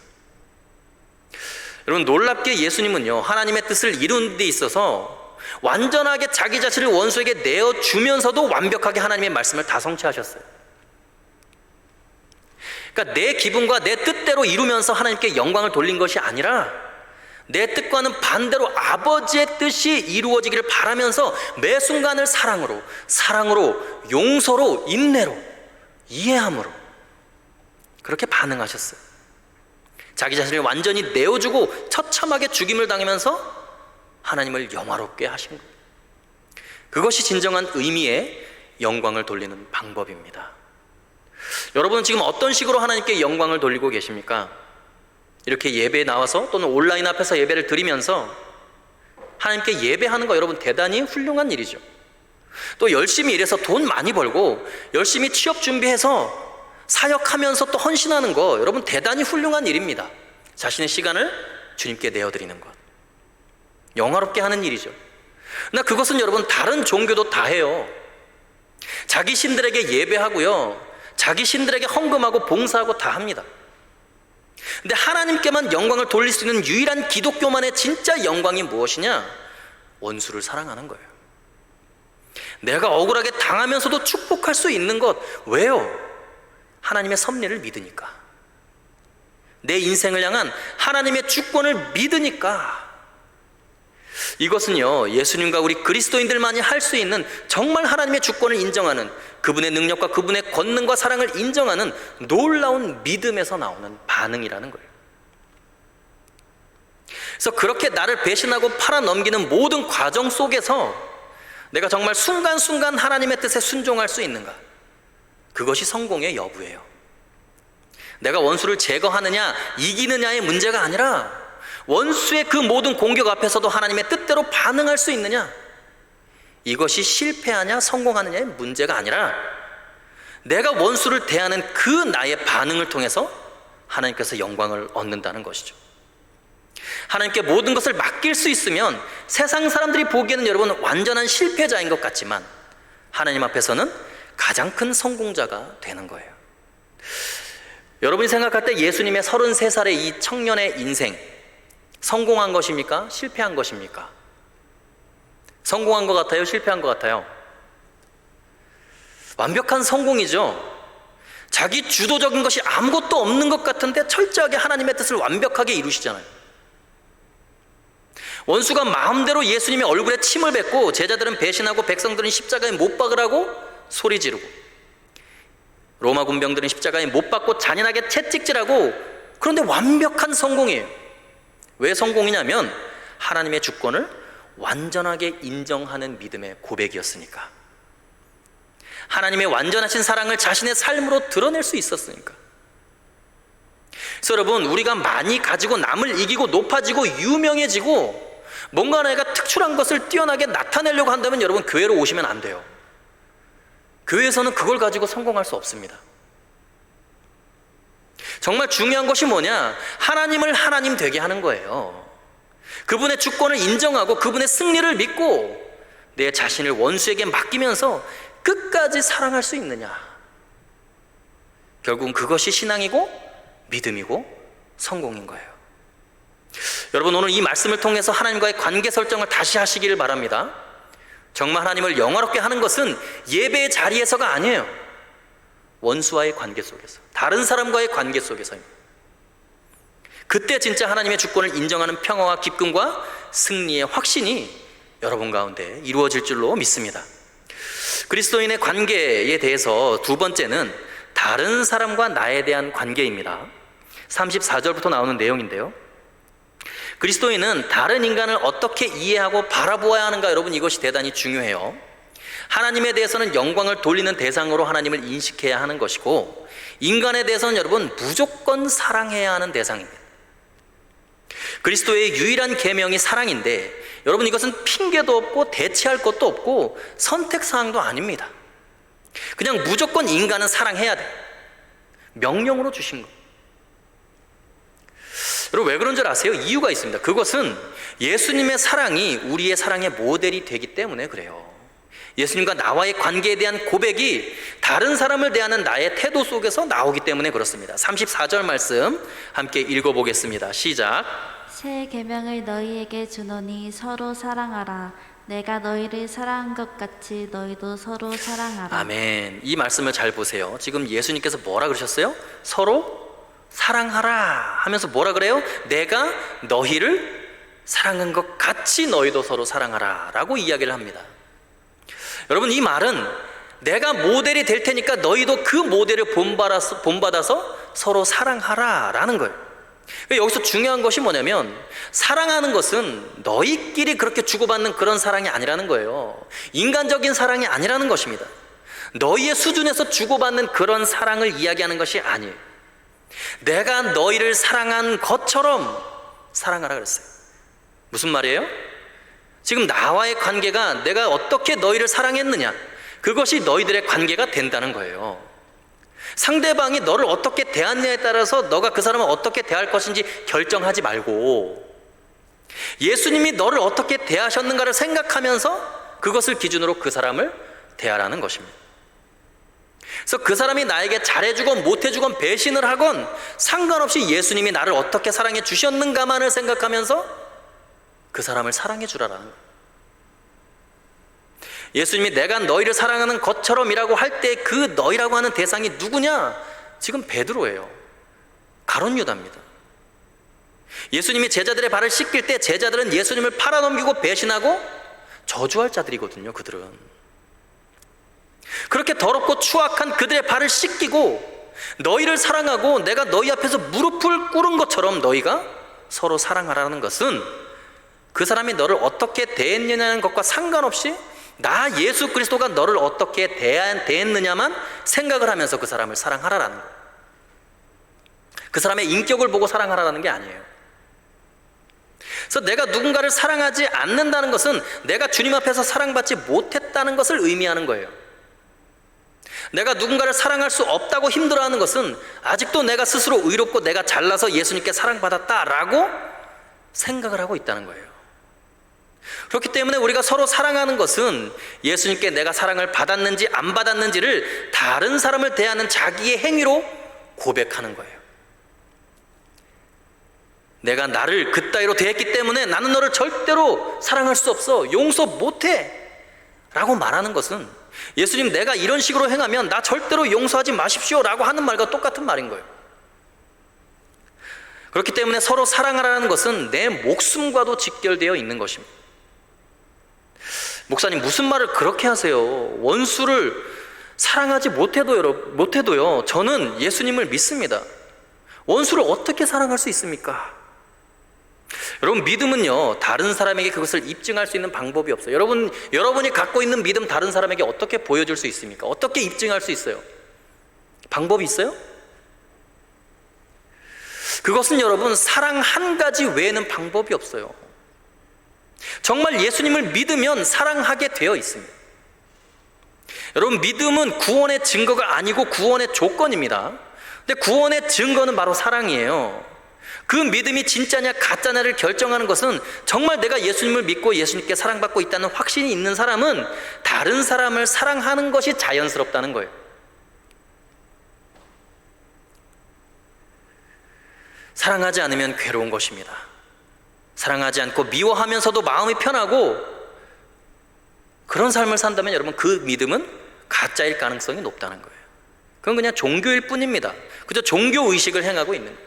여러분, 놀랍게 예수님은요, 하나님의 뜻을 이루는 데 있어서 완전하게 자기 자신을 원수에게 내어주면서도 완벽하게 하나님의 말씀을 다 성취하셨어요. 그러니까 내 기분과 내 뜻대로 이루면서 하나님께 영광을 돌린 것이 아니라 내 뜻과는 반대로 아버지의 뜻이 이루어지기를 바라면서 매 순간을 사랑으로, 용서로, 인내로, 이해함으로 그렇게 반응하셨어요. 자기 자신을 완전히 내어주고 처참하게 죽임을 당하면서 하나님을 영화롭게 하신 거예요. 그것이 진정한 의미의 영광을 돌리는 방법입니다. 여러분은 지금 어떤 식으로 하나님께 영광을 돌리고 계십니까? 이렇게 예배에 나와서 또는 온라인 앞에서 예배를 드리면서 하나님께 예배하는 거 여러분 대단히 훌륭한 일이죠. 또 열심히 일해서 돈 많이 벌고 열심히 취업 준비해서 사역하면서 또 헌신하는 거 여러분 대단히 훌륭한 일입니다. 자신의 시간을 주님께 내어드리는 것, 영화롭게 하는 일이죠. 그러나 그것은 여러분 다른 종교도 다 해요. 자기 신들에게 예배하고요, 자기 신들에게 헌금하고 봉사하고 다 합니다. 근데 하나님께만 영광을 돌릴 수 있는 유일한 기독교만의 진짜 영광이 무엇이냐? 원수를 사랑하는 거예요. 내가 억울하게 당하면서도 축복할 수 있는 것, 왜요? 하나님의 섭리를 믿으니까, 내 인생을 향한 하나님의 주권을 믿으니까. 이것은요, 예수님과 우리 그리스도인들만이 할 수 있는 정말 하나님의 주권을 인정하는, 그분의 능력과 그분의 권능과 사랑을 인정하는 놀라운 믿음에서 나오는 반응이라는 거예요. 그래서 그렇게 나를 배신하고 팔아넘기는 모든 과정 속에서 내가 정말 순간순간 하나님의 뜻에 순종할 수 있는가, 그것이 성공의 여부예요. 내가 원수를 제거하느냐 이기느냐의 문제가 아니라 원수의 그 모든 공격 앞에서도 하나님의 뜻대로 반응할 수 있느냐, 이것이 실패하냐 성공하느냐의 문제가 아니라 내가 원수를 대하는 그 나의 반응을 통해서 하나님께서 영광을 얻는다는 것이죠. 하나님께 모든 것을 맡길 수 있으면 세상 사람들이 보기에는 여러분 완전한 실패자인 것 같지만 하나님 앞에서는 가장 큰 성공자가 되는 거예요. 여러분이 생각할 때 예수님의 33살의 이 청년의 인생, 성공한 것입니까? 실패한 것입니까? 성공한 것 같아요? 실패한 것 같아요? 완벽한 성공이죠. 자기 주도적인 것이 아무것도 없는 것 같은데 철저하게 하나님의 뜻을 완벽하게 이루시잖아요. 원수가 마음대로 예수님의 얼굴에 침을 뱉고 제자들은 배신하고 백성들은 십자가에 못 박으라고 소리 지르고 로마 군병들은 십자가에 못 박고 잔인하게 채찍질하고, 그런데 완벽한 성공이에요. 왜 성공이냐면 하나님의 주권을 완전하게 인정하는 믿음의 고백이었으니까, 하나님의 완전하신 사랑을 자신의 삶으로 드러낼 수 있었으니까. 그래서 여러분, 우리가 많이 가지고 남을 이기고 높아지고 유명해지고 뭔가 내가 특출한 것을 뛰어나게 나타내려고 한다면 여러분 교회로 오시면 안 돼요. 교회에서는 그걸 가지고 성공할 수 없습니다. 정말 중요한 것이 뭐냐? 하나님을 하나님 되게 하는 거예요. 그분의 주권을 인정하고 그분의 승리를 믿고 내 자신을 원수에게 맡기면서 끝까지 사랑할 수 있느냐, 결국은 그것이 신앙이고 믿음이고 성공인 거예요. 여러분, 오늘 이 말씀을 통해서 하나님과의 관계 설정을 다시 하시기를 바랍니다. 정말 하나님을 영화롭게 하는 것은 예배의 자리에서가 아니에요. 원수와의 관계 속에서, 다른 사람과의 관계 속에서입니다. 그때 진짜 하나님의 주권을 인정하는 평화와 기쁨과 승리의 확신이 여러분 가운데 이루어질 줄로 믿습니다. 그리스도인의 관계에 대해서 두 번째는 다른 사람과 나에 대한 관계입니다. 34절부터 나오는 내용인데요. 그리스도인은 다른 인간을 어떻게 이해하고 바라보아야 하는가, 여러분, 이것이 대단히 중요해요. 하나님에 대해서는 영광을 돌리는 대상으로 하나님을 인식해야 하는 것이고, 인간에 대해서는 여러분 무조건 사랑해야 하는 대상입니다. 그리스도의 유일한 계명이 사랑인데, 여러분, 이것은 핑계도 없고 대체할 것도 없고 선택사항도 아닙니다. 그냥 무조건 인간은 사랑해야 돼. 명령으로 주신 것. 여러분, 왜 그런 줄 아세요? 이유가 있습니다. 그것은 예수님의 사랑이 우리의 사랑의 모델이 되기 때문에 그래요. 예수님과 나와의 관계에 대한 고백이 다른 사람을 대하는 나의 태도 속에서 나오기 때문에 그렇습니다. 34절 말씀 함께 읽어보겠습니다. 시작. 새 계명을 너희에게 주노니 서로 사랑하라. 내가 너희를 사랑한 것 같이 너희도 서로 사랑하라. 아멘. 이 말씀을 잘 보세요. 지금 예수님께서 뭐라 그러셨어요? 서로 사랑하라 하면서 뭐라 그래요? 내가 너희를 사랑한 것 같이 너희도 서로 사랑하라 라고 이야기를 합니다. 여러분, 이 말은 내가 모델이 될 테니까 너희도 그 모델을 본받아서 서로 사랑하라 라는 거예요. 여기서 중요한 것이 뭐냐면, 사랑하는 것은 너희끼리 그렇게 주고받는 그런 사랑이 아니라는 거예요. 인간적인 사랑이 아니라는 것입니다. 너희의 수준에서 주고받는 그런 사랑을 이야기하는 것이 아니에요. 내가 너희를 사랑한 것처럼 사랑하라 그랬어요. 무슨 말이에요? 지금 나와의 관계가 내가 어떻게 너희를 사랑했느냐, 그것이 너희들의 관계가 된다는 거예요. 상대방이 너를 어떻게 대하느냐에 따라서 너가 그 사람을 어떻게 대할 것인지 결정하지 말고, 예수님이 너를 어떻게 대하셨는가를 생각하면서 그것을 기준으로 그 사람을 대하라는 것입니다. 그래서 그 사람이 나에게 잘해주건 못해주건 배신을 하건 상관없이 예수님이 나를 어떻게 사랑해 주셨는가만을 생각하면서 그 사람을 사랑해 주라라는 거예요. 예수님이 내가 너희를 사랑하는 것처럼이라고 할 때 그 너희라고 하는 대상이 누구냐? 지금 베드로예요. 가룟 유다입니다. 예수님이 제자들의 발을 씻길 때 제자들은 예수님을 팔아넘기고 배신하고 저주할 자들이거든요. 그들은 그렇게 더럽고 추악한 그들의 발을 씻기고 너희를 사랑하고 내가 너희 앞에서 무릎을 꿇은 것처럼 너희가 서로 사랑하라는 것은 그 사람이 너를 어떻게 대했느냐는 것과 상관없이 나 예수 그리스도가 너를 어떻게 대했느냐만 생각을 하면서 그 사람을 사랑하라라는 거예요. 그 사람의 인격을 보고 사랑하라는 게 아니에요. 그래서 내가 누군가를 사랑하지 않는다는 것은 내가 주님 앞에서 사랑받지 못했다는 것을 의미하는 거예요. 내가 누군가를 사랑할 수 없다고 힘들어하는 것은 아직도 내가 스스로 의롭고 내가 잘나서 예수님께 사랑받았다라고 생각을 하고 있다는 거예요. 그렇기 때문에 우리가 서로 사랑하는 것은 예수님께 내가 사랑을 받았는지 안 받았는지를 다른 사람을 대하는 자기의 행위로 고백하는 거예요. 내가 나를 그따위로 대했기 때문에 나는 너를 절대로 사랑할 수 없어, 용서 못해 라고 말하는 것은 예수님 내가 이런 식으로 행하면 나 절대로 용서하지 마십시오 라고 하는 말과 똑같은 말인 거예요. 그렇기 때문에 서로 사랑하라는 것은 내 목숨과도 직결되어 있는 것입니다. 목사님 무슨 말을 그렇게 하세요? 원수를 사랑하지 못해도요 저는 예수님을 믿습니다. 원수를 어떻게 사랑할 수 있습니까? 여러분, 믿음은요 다른 사람에게 그것을 입증할 수 있는 방법이 없어요. 여러분이 갖고 있는 믿음 다른 사람에게 어떻게 보여줄 수 있습니까? 어떻게 입증할 수 있어요? 방법이 있어요? 그것은 여러분 사랑 한 가지 외에는 방법이 없어요. 정말 예수님을 믿으면 사랑하게 되어 있습니다. 여러분, 믿음은 구원의 증거가 아니고 구원의 조건입니다. 근데 구원의 증거는 바로 사랑이에요. 그 믿음이 진짜냐 가짜냐를 결정하는 것은 정말 내가 예수님을 믿고 예수님께 사랑받고 있다는 확신이 있는 사람은 다른 사람을 사랑하는 것이 자연스럽다는 거예요. 사랑하지 않으면 괴로운 것입니다. 사랑하지 않고 미워하면서도 마음이 편하고 그런 삶을 산다면 여러분 그 믿음은 가짜일 가능성이 높다는 거예요. 그건 그냥 종교일 뿐입니다. 그저 종교의식을 행하고 있는 거예요.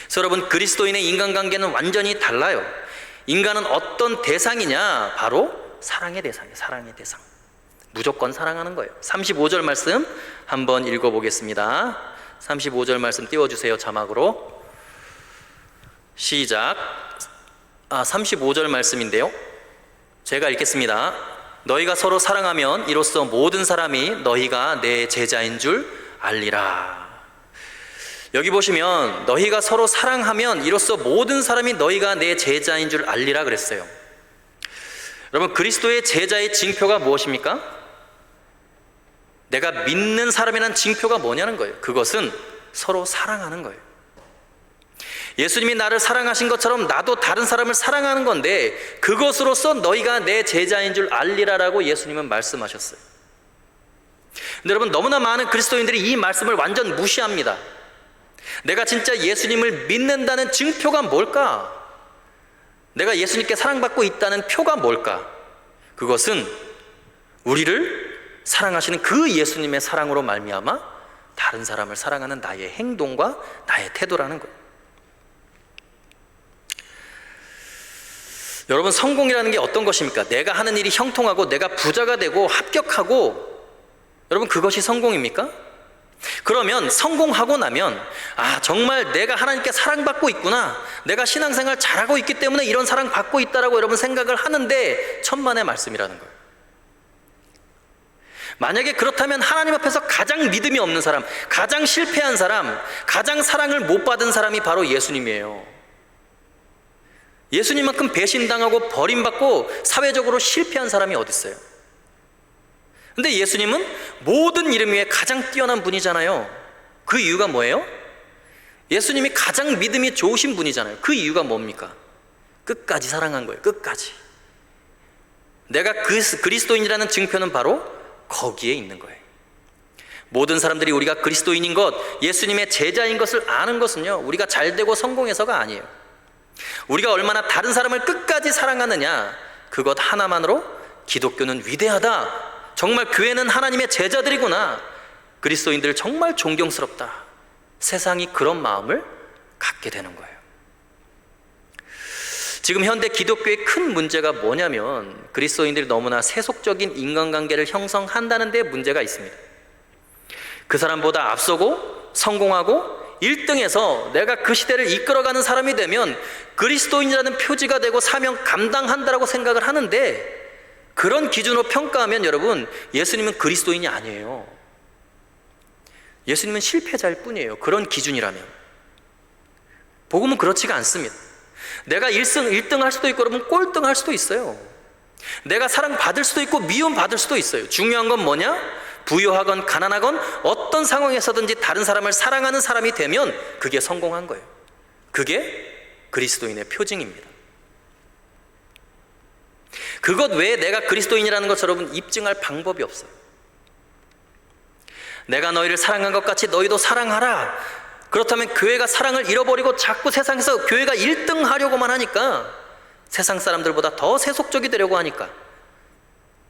그래서 여러분, 그리스도인의 인간관계는 완전히 달라요. 인간은 어떤 대상이냐? 바로 사랑의 대상이에요. 사랑의 대상. 무조건 사랑하는 거예요. 35절 말씀 한번 읽어보겠습니다. 35절 말씀 띄워주세요. 자막으로. 시작. 35절 말씀인데요, 제가 읽겠습니다. 너희가 서로 사랑하면 이로써 모든 사람이 너희가 내 제자인 줄 알리라. 여기 보시면 너희가 서로 사랑하면 이로써 모든 사람이 너희가 내 제자인 줄 알리라 그랬어요. 여러분, 그리스도의 제자의 징표가 무엇입니까? 내가 믿는 사람이라는 징표가 뭐냐는 거예요. 그것은 서로 사랑하는 거예요. 예수님이 나를 사랑하신 것처럼 나도 다른 사람을 사랑하는 건데, 그것으로써 너희가 내 제자인 줄 알리라라고 예수님은 말씀하셨어요. 근데 여러분, 너무나 많은 그리스도인들이 이 말씀을 완전 무시합니다. 내가 진짜 예수님을 믿는다는 증표가 뭘까? 내가 예수님께 사랑받고 있다는 표가 뭘까? 그것은 우리를 사랑하시는 그 예수님의 사랑으로 말미암아 다른 사람을 사랑하는 나의 행동과 나의 태도라는 거예요. 여러분, 성공이라는 게 어떤 것입니까? 내가 하는 일이 형통하고 내가 부자가 되고 합격하고, 여러분, 그것이 성공입니까? 그러면 성공하고 나면 정말 내가 하나님께 사랑받고 있구나, 내가 신앙생활 잘하고 있기 때문에 이런 사랑 받고 있다라고 여러분 생각을 하는데 천만의 말씀이라는 거예요. 만약에 그렇다면 하나님 앞에서 가장 믿음이 없는 사람, 가장 실패한 사람, 가장 사랑을 못 받은 사람이 바로 예수님이에요. 예수님만큼 배신당하고 버림받고 사회적으로 실패한 사람이 어디 있어요? 근데 예수님은 모든 이름 위에 가장 뛰어난 분이잖아요. 그 이유가 뭐예요? 예수님이 가장 믿음이 좋으신 분이잖아요. 그 이유가 뭡니까? 끝까지 사랑한 거예요. 끝까지. 내가 그리스도인이라는 증표는 바로 거기에 있는 거예요. 모든 사람들이 우리가 그리스도인인 것, 예수님의 제자인 것을 아는 것은요, 우리가 잘되고 성공해서가 아니에요. 우리가 얼마나 다른 사람을 끝까지 사랑하느냐, 그것 하나만으로 기독교는 위대하다, 정말 교회는 하나님의 제자들이구나, 그리스도인들 정말 존경스럽다, 세상이 그런 마음을 갖게 되는 거예요. 지금 현대 기독교의 큰 문제가 뭐냐면, 그리스도인들이 너무나 세속적인 인간관계를 형성한다는 데 문제가 있습니다. 그 사람보다 앞서고 성공하고 1등에서 내가 그 시대를 이끌어가는 사람이 되면 그리스도인이라는 표지가 되고 사명 감당한다라고 생각을 하는데, 그런 기준으로 평가하면 여러분, 예수님은 그리스도인이 아니에요. 예수님은 실패자일 뿐이에요. 그런 기준이라면. 복음은 그렇지가 않습니다. 내가 1등 할 수도 있고 여러분 꼴등 할 수도 있어요. 내가 사랑받을 수도 있고 미움받을 수도 있어요. 중요한 건 뭐냐? 부유하건 가난하건 어떤 상황에서든지 다른 사람을 사랑하는 사람이 되면 그게 성공한 거예요. 그게 그리스도인의 표징입니다. 그것 외에 내가 그리스도인이라는 것을 여러분 입증할 방법이 없어요. 내가 너희를 사랑한 것 같이 너희도 사랑하라. 그렇다면 교회가 사랑을 잃어버리고 자꾸 세상에서 교회가 1등 하려고만 하니까, 세상 사람들보다 더 세속적이 되려고 하니까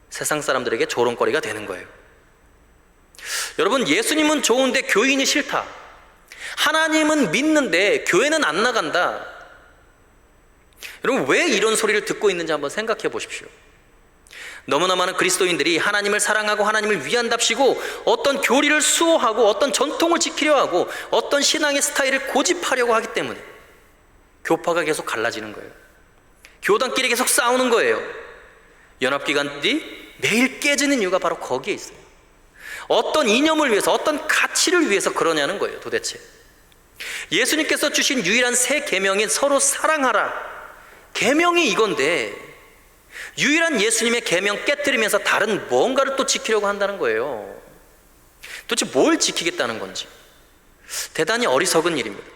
세상 사람들에게 조롱거리가 되는 거예요. 여러분, 예수님은 좋은데 교인이 싫다, 하나님은 믿는데 교회는 안 나간다, 여러분 왜 이런 소리를 듣고 있는지 한번 생각해 보십시오. 너무나 많은 그리스도인들이 하나님을 사랑하고 하나님을 위한답시고 어떤 교리를 수호하고 어떤 전통을 지키려 하고 어떤 신앙의 스타일을 고집하려고 하기 때문에 교파가 계속 갈라지는 거예요. 교단끼리 계속 싸우는 거예요. 연합기관들이 매일 깨지는 이유가 바로 거기에 있어요. 어떤 이념을 위해서, 어떤 가치를 위해서 그러냐는 거예요. 도대체 예수님께서 주신 유일한 새 계명인 서로 사랑하라, 계명이 이건데 유일한 예수님의 계명 깨뜨리면서 다른 뭔가를 또 지키려고 한다는 거예요. 도대체 뭘 지키겠다는 건지 대단히 어리석은 일입니다.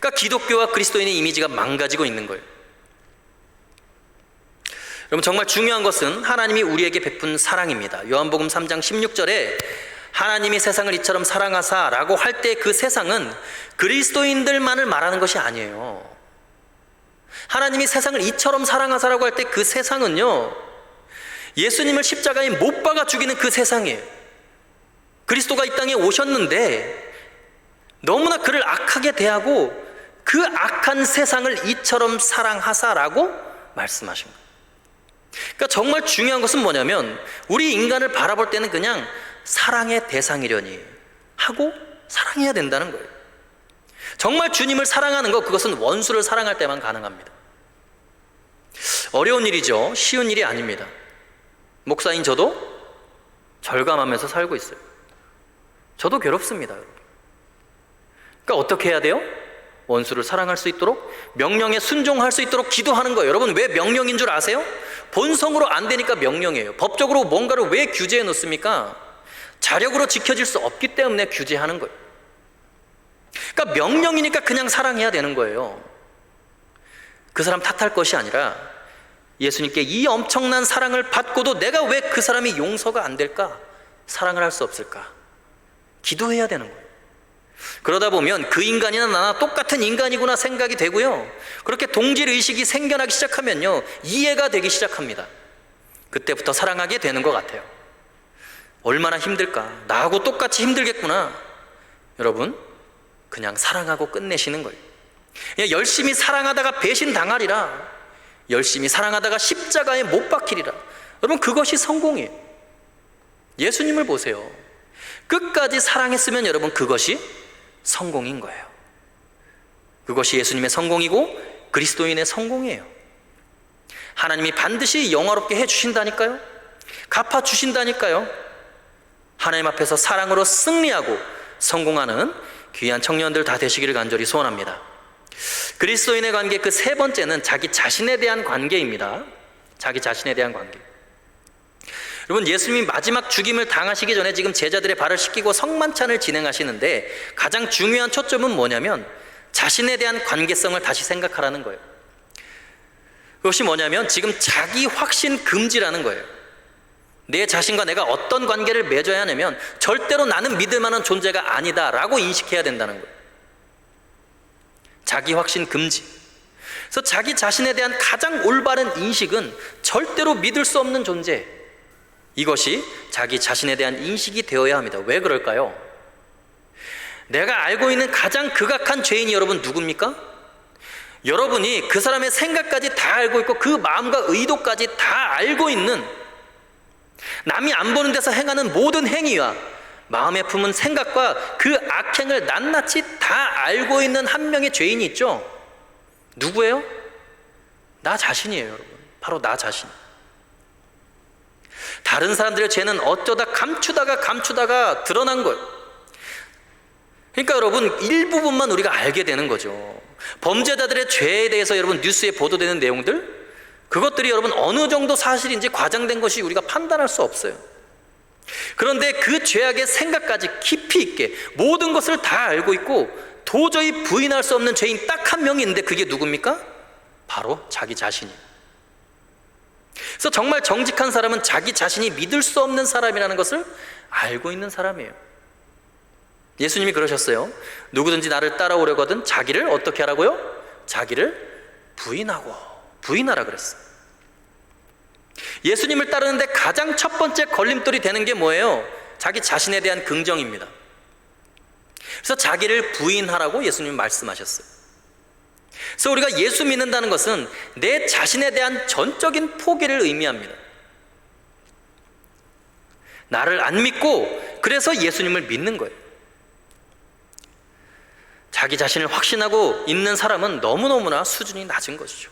그러니까 기독교와 그리스도인의 이미지가 망가지고 있는 거예요. 여러분, 정말 중요한 것은 하나님이 우리에게 베푼 사랑입니다. 요한복음 3장 16절에 하나님이 세상을 이처럼 사랑하사 라고 할 때 그 세상은 그리스도인들만을 말하는 것이 아니에요. 하나님이 세상을 이처럼 사랑하사라고 할 때 그 세상은요, 예수님을 십자가에 못 박아 죽이는 그 세상이에요. 그리스도가 이 땅에 오셨는데 너무나 그를 악하게 대하고 그 악한 세상을 이처럼 사랑하사라고 말씀하신 거예요. 그러니까 정말 중요한 것은 뭐냐면 우리 인간을 바라볼 때는 그냥 사랑의 대상이려니 하고 사랑해야 된다는 거예요. 정말 주님을 사랑하는 것, 그것은 원수를 사랑할 때만 가능합니다. 어려운 일이죠. 쉬운 일이 아닙니다. 목사인 저도 절감하면서 살고 있어요. 저도 괴롭습니다. 그러니까 어떻게 해야 돼요? 원수를 사랑할 수 있도록, 명령에 순종할 수 있도록 기도하는 거예요. 여러분, 왜 명령인 줄 아세요? 본성으로 안 되니까 명령이에요. 법적으로 뭔가를 왜 규제해 놓습니까? 자력으로 지켜질 수 없기 때문에 규제하는 거예요. 그러니까 명령이니까 그냥 사랑해야 되는 거예요. 그 사람 탓할 것이 아니라 예수님께 이 엄청난 사랑을 받고도 내가 왜 그 사람이 용서가 안 될까? 사랑을 할 수 없을까? 기도해야 되는 거예요. 그러다 보면 그 인간이나 나나 똑같은 인간이구나 생각이 되고요, 그렇게 동질의식이 생겨나기 시작하면요, 이해가 되기 시작합니다. 그때부터 사랑하게 되는 것 같아요. 얼마나 힘들까? 나하고 똑같이 힘들겠구나. 여러분, 그냥 사랑하고 끝내시는 거예요. 그냥 열심히 사랑하다가 배신당하리라, 열심히 사랑하다가 십자가에 못 박히리라. 여러분, 그것이 성공이에요. 예수님을 보세요. 끝까지 사랑했으면 여러분, 그것이 성공인 거예요. 그것이 예수님의 성공이고 그리스도인의 성공이에요. 하나님이 반드시 영화롭게 해주신다니까요. 갚아주신다니까요. 하나님 앞에서 사랑으로 승리하고 성공하는 귀한 청년들 다 되시기를 간절히 소원합니다. 그리스도인의 관계, 그 세 번째는 자기 자신에 대한 관계입니다. 자기 자신에 대한 관계. 여러분, 예수님이 마지막 죽임을 당하시기 전에 지금 제자들의 발을 씻기고 성만찬을 진행하시는데 가장 중요한 초점은 뭐냐면 자신에 대한 관계성을 다시 생각하라는 거예요. 그것이 뭐냐면 지금 자기 확신 금지라는 거예요. 내 자신과 내가 어떤 관계를 맺어야 하냐면 절대로 나는 믿을 만한 존재가 아니다 라고 인식해야 된다는 거예요. 자기 확신 금지. 그래서 자기 자신에 대한 가장 올바른 인식은 절대로 믿을 수 없는 존재, 이것이 자기 자신에 대한 인식이 되어야 합니다. 왜 그럴까요? 내가 알고 있는 가장 극악한 죄인이 여러분 누굽니까? 여러분이 그 사람의 생각까지 다 알고 있고 그 마음과 의도까지 다 알고 있는, 남이 안 보는 데서 행하는 모든 행위와 마음에 품은 생각과 그 악행을 낱낱이 다 알고 있는 한 명의 죄인이 있죠. 누구예요? 나 자신이에요, 여러분. 바로 나 자신. 다른 사람들의 죄는 어쩌다 감추다가 드러난 거예요. 그러니까 여러분, 일부분만 우리가 알게 되는 거죠. 범죄자들의 죄에 대해서 여러분 뉴스에 보도되는 내용들, 그것들이 여러분 어느 정도 사실인지 과장된 것이 우리가 판단할 수 없어요. 그런데 그 죄악의 생각까지 깊이 있게 모든 것을 다 알고 있고 도저히 부인할 수 없는 죄인 딱 한 명이 있는데 그게 누굽니까? 바로 자기 자신이에요. 그래서 정말 정직한 사람은 자기 자신이 믿을 수 없는 사람이라는 것을 알고 있는 사람이에요. 예수님이 그러셨어요. 누구든지 나를 따라오려거든 자기를 어떻게 하라고요? 자기를 부인하라 그랬어요. 예수님을 따르는데 가장 첫 번째 걸림돌이 되는 게 뭐예요? 자기 자신에 대한 긍정입니다. 그래서 자기를 부인하라고 예수님이 말씀하셨어요. 그래서 우리가 예수 믿는다는 것은 내 자신에 대한 전적인 포기를 의미합니다. 나를 안 믿고 그래서 예수님을 믿는 거예요. 자기 자신을 확신하고 있는 사람은 너무너무나 수준이 낮은 것이죠.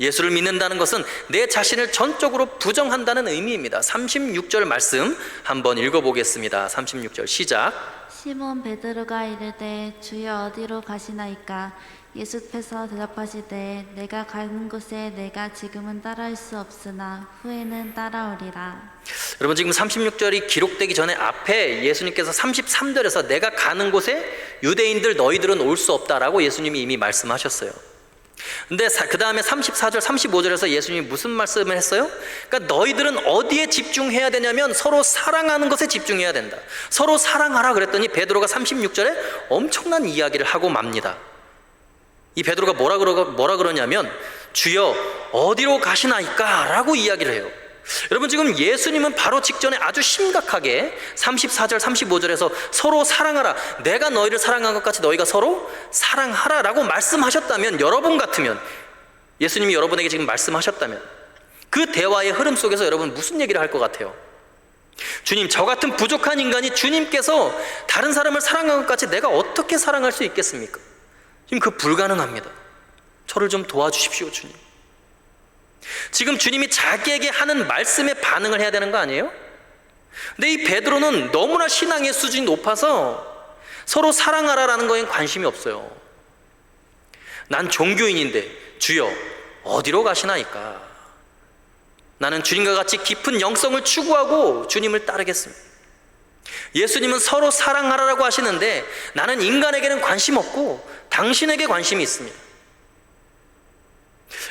예수를 믿는다는 것은 내 자신을 전적으로 부정한다는 의미입니다. 36절 말씀 한번 읽어보겠습니다. 36절 시작. 시몬 베드로가 이르되 주여 어디로 가시나이까? 예수께서 대답하시되 내가 가는 곳에 내가 지금은 따라올 수 없으나 후에는 따라오리라. 여러분, 지금 36절이 기록되기 전에 앞에 예수님께서 33절에서 내가 가는 곳에 유대인들 너희들은 올 수 없다라고 예수님이 이미 말씀하셨어요. 근데 그 다음에 34절 35절에서 예수님이 무슨 말씀을 했어요? 그러니까 너희들은 어디에 집중해야 되냐면 서로 사랑하는 것에 집중해야 된다. 서로 사랑하라 그랬더니 베드로가 36절에 엄청난 이야기를 하고 맙니다. 이 베드로가 뭐라 그러냐면 주여 어디로 가시나이까? 라고 이야기를 해요. 여러분, 지금 예수님은 바로 직전에 아주 심각하게 34절 35절에서 서로 사랑하라, 내가 너희를 사랑한 것 같이 너희가 서로 사랑하라 라고 말씀하셨다면 여러분 같으면 예수님이 여러분에게 지금 말씀하셨다면 그 대화의 흐름 속에서 여러분 무슨 얘기를 할 것 같아요? 주님, 저 같은 부족한 인간이 주님께서 다른 사람을 사랑한 것 같이 내가 어떻게 사랑할 수 있겠습니까? 지금 그 불가능합니다. 저를 좀 도와주십시오, 주님. 지금 주님이 자기에게 하는 말씀에 반응을 해야 되는 거 아니에요? 근데 이 베드로는 너무나 신앙의 수준이 높아서 서로 사랑하라라는 거엔 관심이 없어요. 난 종교인인데 주여 어디로 가시나이까? 나는 주님과 같이 깊은 영성을 추구하고 주님을 따르겠습니다. 예수님은 서로 사랑하라라고 하시는데 나는 인간에게는 관심 없고 당신에게 관심이 있습니다.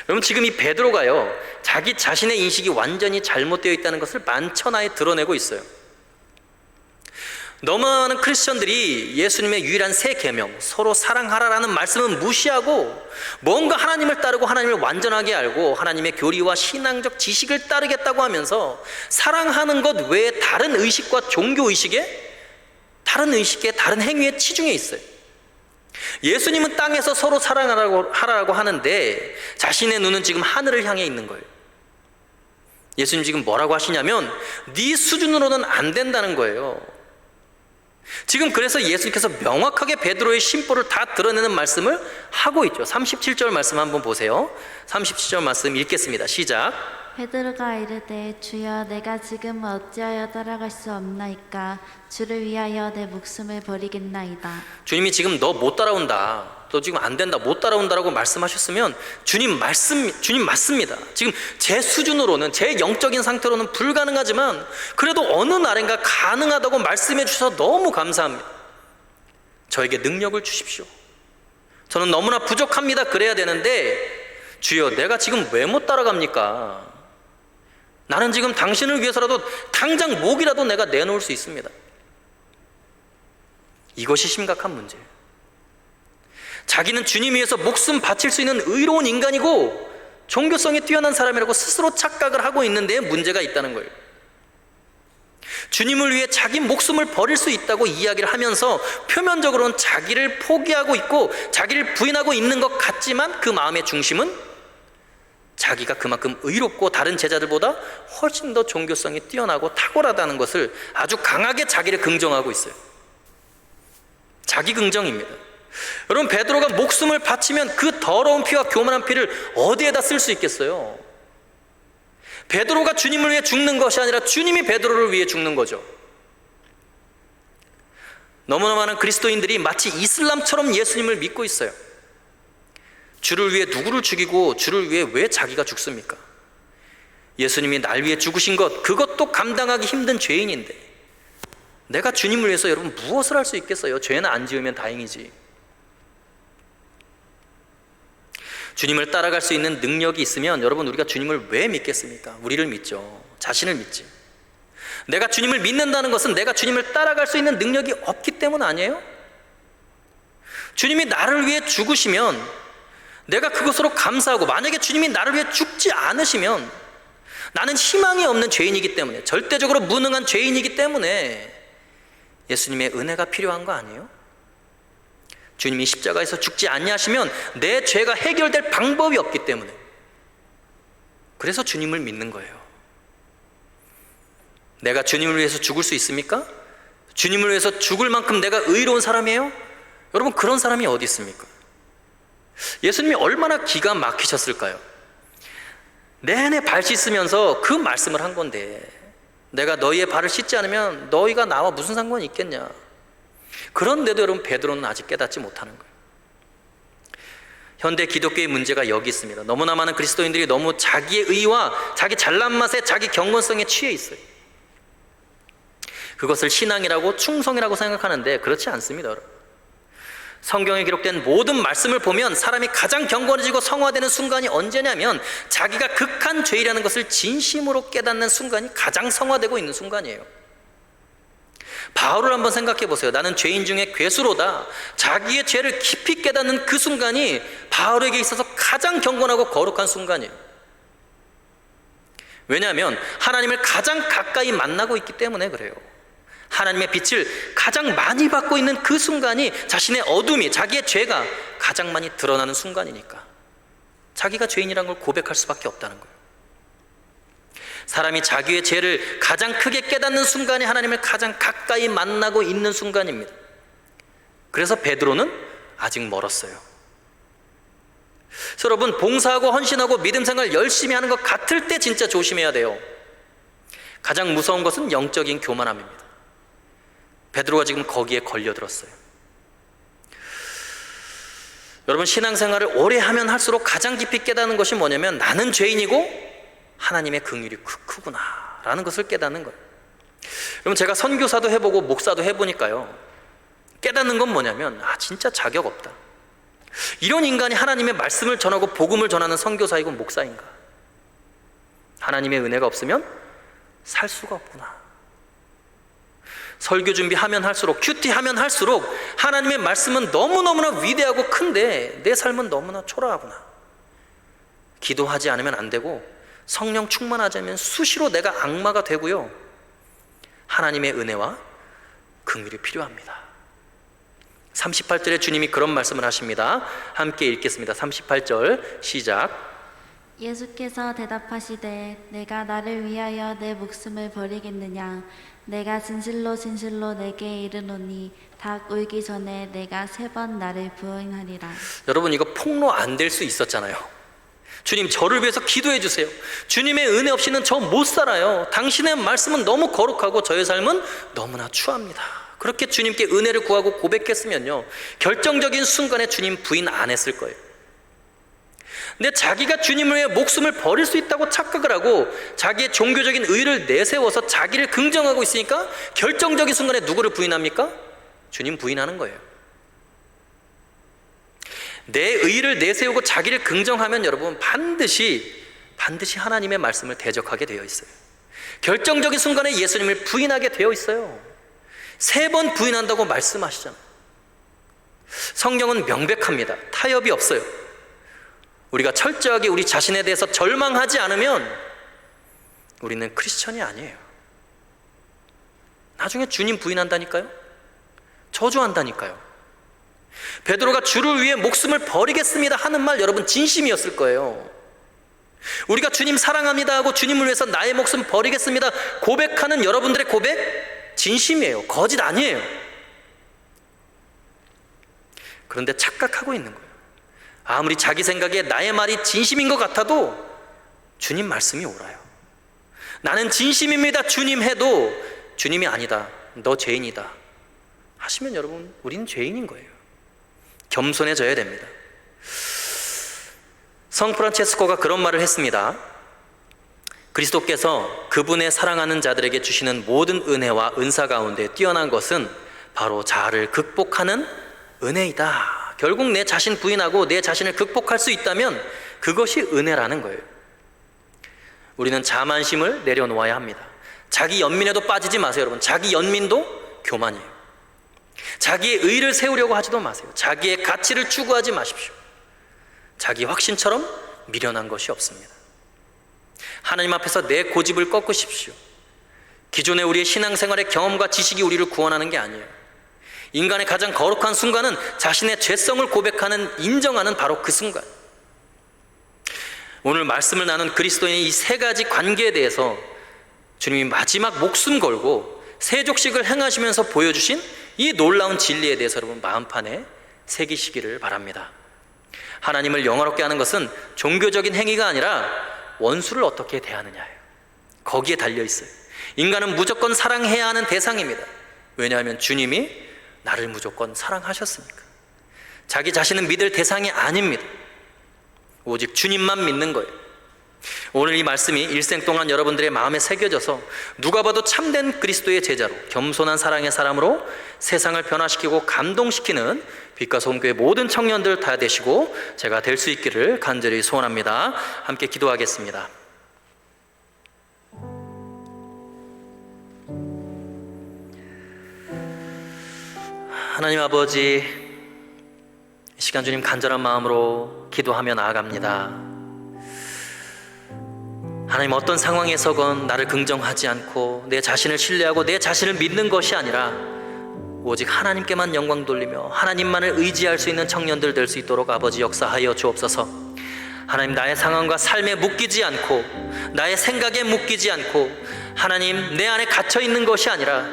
여러분, 지금 이 베드로가요, 자기 자신의 인식이 완전히 잘못되어 있다는 것을 만천하에 드러내고 있어요. 너무 많은 크리스천들이 예수님의 유일한 세 계명, 서로 사랑하라라는 말씀은 무시하고 뭔가 하나님을 따르고 하나님을 완전하게 알고 하나님의 교리와 신앙적 지식을 따르겠다고 하면서 사랑하는 것 외에 다른 의식과 종교의식에, 다른 행위에 치중해 있어요. 예수님은 땅에서 서로 사랑하라고 하는데 자신의 눈은 지금 하늘을 향해 있는 거예요. 예수님 지금 뭐라고 하시냐면 네 수준으로는 안 된다는 거예요. 지금 그래서 예수님께서 명확하게 베드로의 심보를 다 드러내는 말씀을 하고 있죠. 37절 말씀 한번 보세요. 37절 말씀 읽겠습니다. 시작. 베드로가 이르되 주여 내가 지금 어찌하여 따라갈 수 없나이까? 주를 위하여 내 목숨을 버리겠나이다. 주님이 지금 너 못 따라온다, 너 지금 안 된다, 못 따라온다라고 말씀하셨으면 주님 맞습니다. 지금 제 수준으로는, 제 영적인 상태로는 불가능하지만 그래도 어느 날인가 가능하다고 말씀해 주셔서 너무 감사합니다. 저에게 능력을 주십시오. 저는 너무나 부족합니다. 그래야 되는데 주여 내가 지금 왜 못 따라갑니까? 나는 지금 당신을 위해서라도 당장 목이라도 내가 내놓을 수 있습니다. 이것이 심각한 문제예요. 자기는 주님 위해서 목숨 바칠 수 있는 의로운 인간이고 종교성이 뛰어난 사람이라고 스스로 착각을 하고 있는데 문제가 있다는 거예요. 주님을 위해 자기 목숨을 버릴 수 있다고 이야기를 하면서 표면적으로는 자기를 포기하고 있고 자기를 부인하고 있는 것 같지만 그 마음의 중심은 자기가 그만큼 의롭고 다른 제자들보다 훨씬 더 종교성이 뛰어나고 탁월하다는 것을 아주 강하게 자기를 긍정하고 있어요. 자기 긍정입니다. 여러분, 베드로가 목숨을 바치면 그 더러운 피와 교만한 피를 어디에다 쓸 수 있겠어요? 베드로가 주님을 위해 죽는 것이 아니라 주님이 베드로를 위해 죽는 거죠. 너무나 많은 그리스도인들이 마치 이슬람처럼 예수님을 믿고 있어요. 주를 위해 누구를 죽이고 주를 위해 왜 자기가 죽습니까? 예수님이 날 위해 죽으신 것, 그것도 감당하기 힘든 죄인인데 내가 주님을 위해서 여러분 무엇을 할 수 있겠어요? 죄는 안 지으면 다행이지. 주님을 따라갈 수 있는 능력이 있으면 여러분 우리가 주님을 왜 믿겠습니까? 우리를 믿죠. 자신을 믿지. 내가 주님을 믿는다는 것은 내가 주님을 따라갈 수 있는 능력이 없기 때문 아니에요? 주님이 나를 위해 죽으시면 내가 그것으로 감사하고, 만약에 주님이 나를 위해 죽지 않으시면 나는 희망이 없는 죄인이기 때문에, 절대적으로 무능한 죄인이기 때문에 예수님의 은혜가 필요한 거 아니에요? 주님이 십자가에서 죽지 않냐시면 내 죄가 해결될 방법이 없기 때문에, 그래서 주님을 믿는 거예요. 내가 주님을 위해서 죽을 수 있습니까? 주님을 위해서 죽을 만큼 내가 의로운 사람이에요? 여러분, 그런 사람이 어디 있습니까? 예수님이 얼마나 기가 막히셨을까요? 내내 발 씻으면서 그 말씀을 한 건데, 내가 너희의 발을 씻지 않으면 너희가 나와 무슨 상관이 있겠냐. 그런데도 여러분, 베드로는 아직 깨닫지 못하는 거예요. 현대 기독교의 문제가 여기 있습니다. 너무나 많은 그리스도인들이 너무 자기의 의와 자기 잘난 맛에, 자기 경건성에 취해 있어요. 그것을 신앙이라고, 충성이라고 생각하는데 그렇지 않습니다, 여러분. 성경에 기록된 모든 말씀을 보면 사람이 가장 경건해지고 성화되는 순간이 언제냐면 자기가 극한 죄이라는 것을 진심으로 깨닫는 순간이 가장 성화되고 있는 순간이에요. 바울을 한번 생각해 보세요. 나는 죄인 중에 괴수로다. 자기의 죄를 깊이 깨닫는 그 순간이 바울에게 있어서 가장 경건하고 거룩한 순간이에요. 왜냐하면 하나님을 가장 가까이 만나고 있기 때문에 그래요. 하나님의 빛을 가장 많이 받고 있는 그 순간이 자신의 어둠이, 자기의 죄가 가장 많이 드러나는 순간이니까. 자기가 죄인이란 걸 고백할 수밖에 없다는 거예요. 사람이 자기의 죄를 가장 크게 깨닫는 순간이 하나님을 가장 가까이 만나고 있는 순간입니다. 그래서 베드로는 아직 멀었어요. 그래서 여러분, 봉사하고 헌신하고 믿음 생활 열심히 하는 것 같을 때 진짜 조심해야 돼요. 가장 무서운 것은 영적인 교만함입니다. 베드로가 지금 거기에 걸려들었어요. 여러분, 신앙생활을 오래 하면 할수록 가장 깊이 깨닫는 것이 뭐냐면 나는 죄인이고 하나님의 긍휼이 크구나 라는 것을 깨닫는 거예요. 여러분, 제가 선교사도 해보고 목사도 해보니까요, 깨닫는 건 뭐냐면 진짜 자격 없다. 이런 인간이 하나님의 말씀을 전하고 복음을 전하는 선교사이고 목사인가? 하나님의 은혜가 없으면 살 수가 없구나. 설교 준비하면 할수록, 큐티하면 할수록 하나님의 말씀은 너무너무나 위대하고 큰데 내 삶은 너무나 초라하구나. 기도하지 않으면 안 되고 성령 충만하지 않으면 수시로 내가 악마가 되고요, 하나님의 은혜와 긍휼이 필요합니다. 38절에 주님이 그런 말씀을 하십니다. 함께 읽겠습니다. 38절 시작. 예수께서 대답하시되 내가 나를 위하여 내 목숨을 버리겠느냐? 내가 진실로 진실로 내게 이르노니 닭 울기 전에 내가 3번 나를 부인하리라. 여러분, 이거 폭로 안 될 수 있었잖아요. 주님, 저를 위해서 기도해 주세요. 주님의 은혜 없이는 저 못 살아요. 당신의 말씀은 너무 거룩하고 저의 삶은 너무나 추합니다. 그렇게 주님께 은혜를 구하고 고백했으면요, 결정적인 순간에 주님 부인 안 했을 거예요. 근데 자기가 주님을 위해 목숨을 버릴 수 있다고 착각을 하고 자기의 종교적인 의를 내세워서 자기를 긍정하고 있으니까 결정적인 순간에 누구를 부인합니까? 주님 부인하는 거예요. 내 의를 내세우고 자기를 긍정하면 여러분 반드시 하나님의 말씀을 대적하게 되어 있어요. 결정적인 순간에 예수님을 부인하게 되어 있어요. 3번 부인한다고 말씀하시잖아요. 성경은 명백합니다. 타협이 없어요. 우리가 철저하게 우리 자신에 대해서 절망하지 않으면 우리는 크리스천이 아니에요. 나중에 주님 부인한다니까요. 저주한다니까요. 베드로가 주를 위해 목숨을 버리겠습니다 하는 말, 여러분 진심이었을 거예요. 우리가 주님 사랑합니다 하고 주님을 위해서 나의 목숨 버리겠습니다 고백하는 여러분들의 고백 진심이에요. 거짓 아니에요. 그런데 착각하고 있는 거예요. 아무리 자기 생각에 나의 말이 진심인 것 같아도 주님 말씀이 옳아요. 나는 진심입니다 주님 해도 주님이 아니다, 너 죄인이다 하시면 여러분, 우리는 죄인인 거예요. 겸손해져야 됩니다. 성 프란체스코가 그런 말을 했습니다. 그리스도께서 그분의 사랑하는 자들에게 주시는 모든 은혜와 은사 가운데 뛰어난 것은 바로 자아를 극복하는 은혜이다. 결국 내 자신 부인하고 내 자신을 극복할 수 있다면 그것이 은혜라는 거예요. 우리는 자만심을 내려놓아야 합니다. 자기 연민에도 빠지지 마세요. 여러분, 자기 연민도 교만이에요. 자기의 의를 세우려고 하지도 마세요. 자기의 가치를 추구하지 마십시오. 자기 확신처럼 미련한 것이 없습니다. 하나님 앞에서 내 고집을 꺾으십시오. 기존의 우리의 신앙생활의 경험과 지식이 우리를 구원하는 게 아니에요. 인간의 가장 거룩한 순간은 자신의 죄성을 고백하는, 인정하는 바로 그 순간. 오늘 말씀을 나눈 그리스도인의 이 3가지 관계에 대해서 주님이 마지막 목숨 걸고 세족식을 행하시면서 보여주신 이 놀라운 진리에 대해서 여러분 마음판에 새기시기를 바랍니다. 하나님을 영화롭게 하는 것은 종교적인 행위가 아니라 원수를 어떻게 대하느냐예요. 거기에 달려있어요. 인간은 무조건 사랑해야 하는 대상입니다. 왜냐하면 주님이 나를 무조건 사랑하셨으니까. 자기 자신은 믿을 대상이 아닙니다. 오직 주님만 믿는 거예요. 오늘 이 말씀이 일생 동안 여러분들의 마음에 새겨져서 누가 봐도 참된 그리스도의 제자로, 겸손한 사랑의 사람으로 세상을 변화시키고 감동시키는 빛과 소금교회 모든 청년들 다 되시고 제가 될 수 있기를 간절히 소원합니다. 함께 기도하겠습니다. 하나님 아버지, 이 시간 주님 간절한 마음으로 기도하며 나아갑니다. 하나님, 어떤 상황에서건 나를 긍정하지 않고 내 자신을 신뢰하고 내 자신을 믿는 것이 아니라 오직 하나님께만 영광 돌리며 하나님만을 의지할 수 있는 청년들 될 수 있도록 아버지 역사하여 주옵소서. 하나님, 나의 상황과 삶에 묶이지 않고 나의 생각에 묶이지 않고 하나님, 내 안에 갇혀 있는 것이 아니라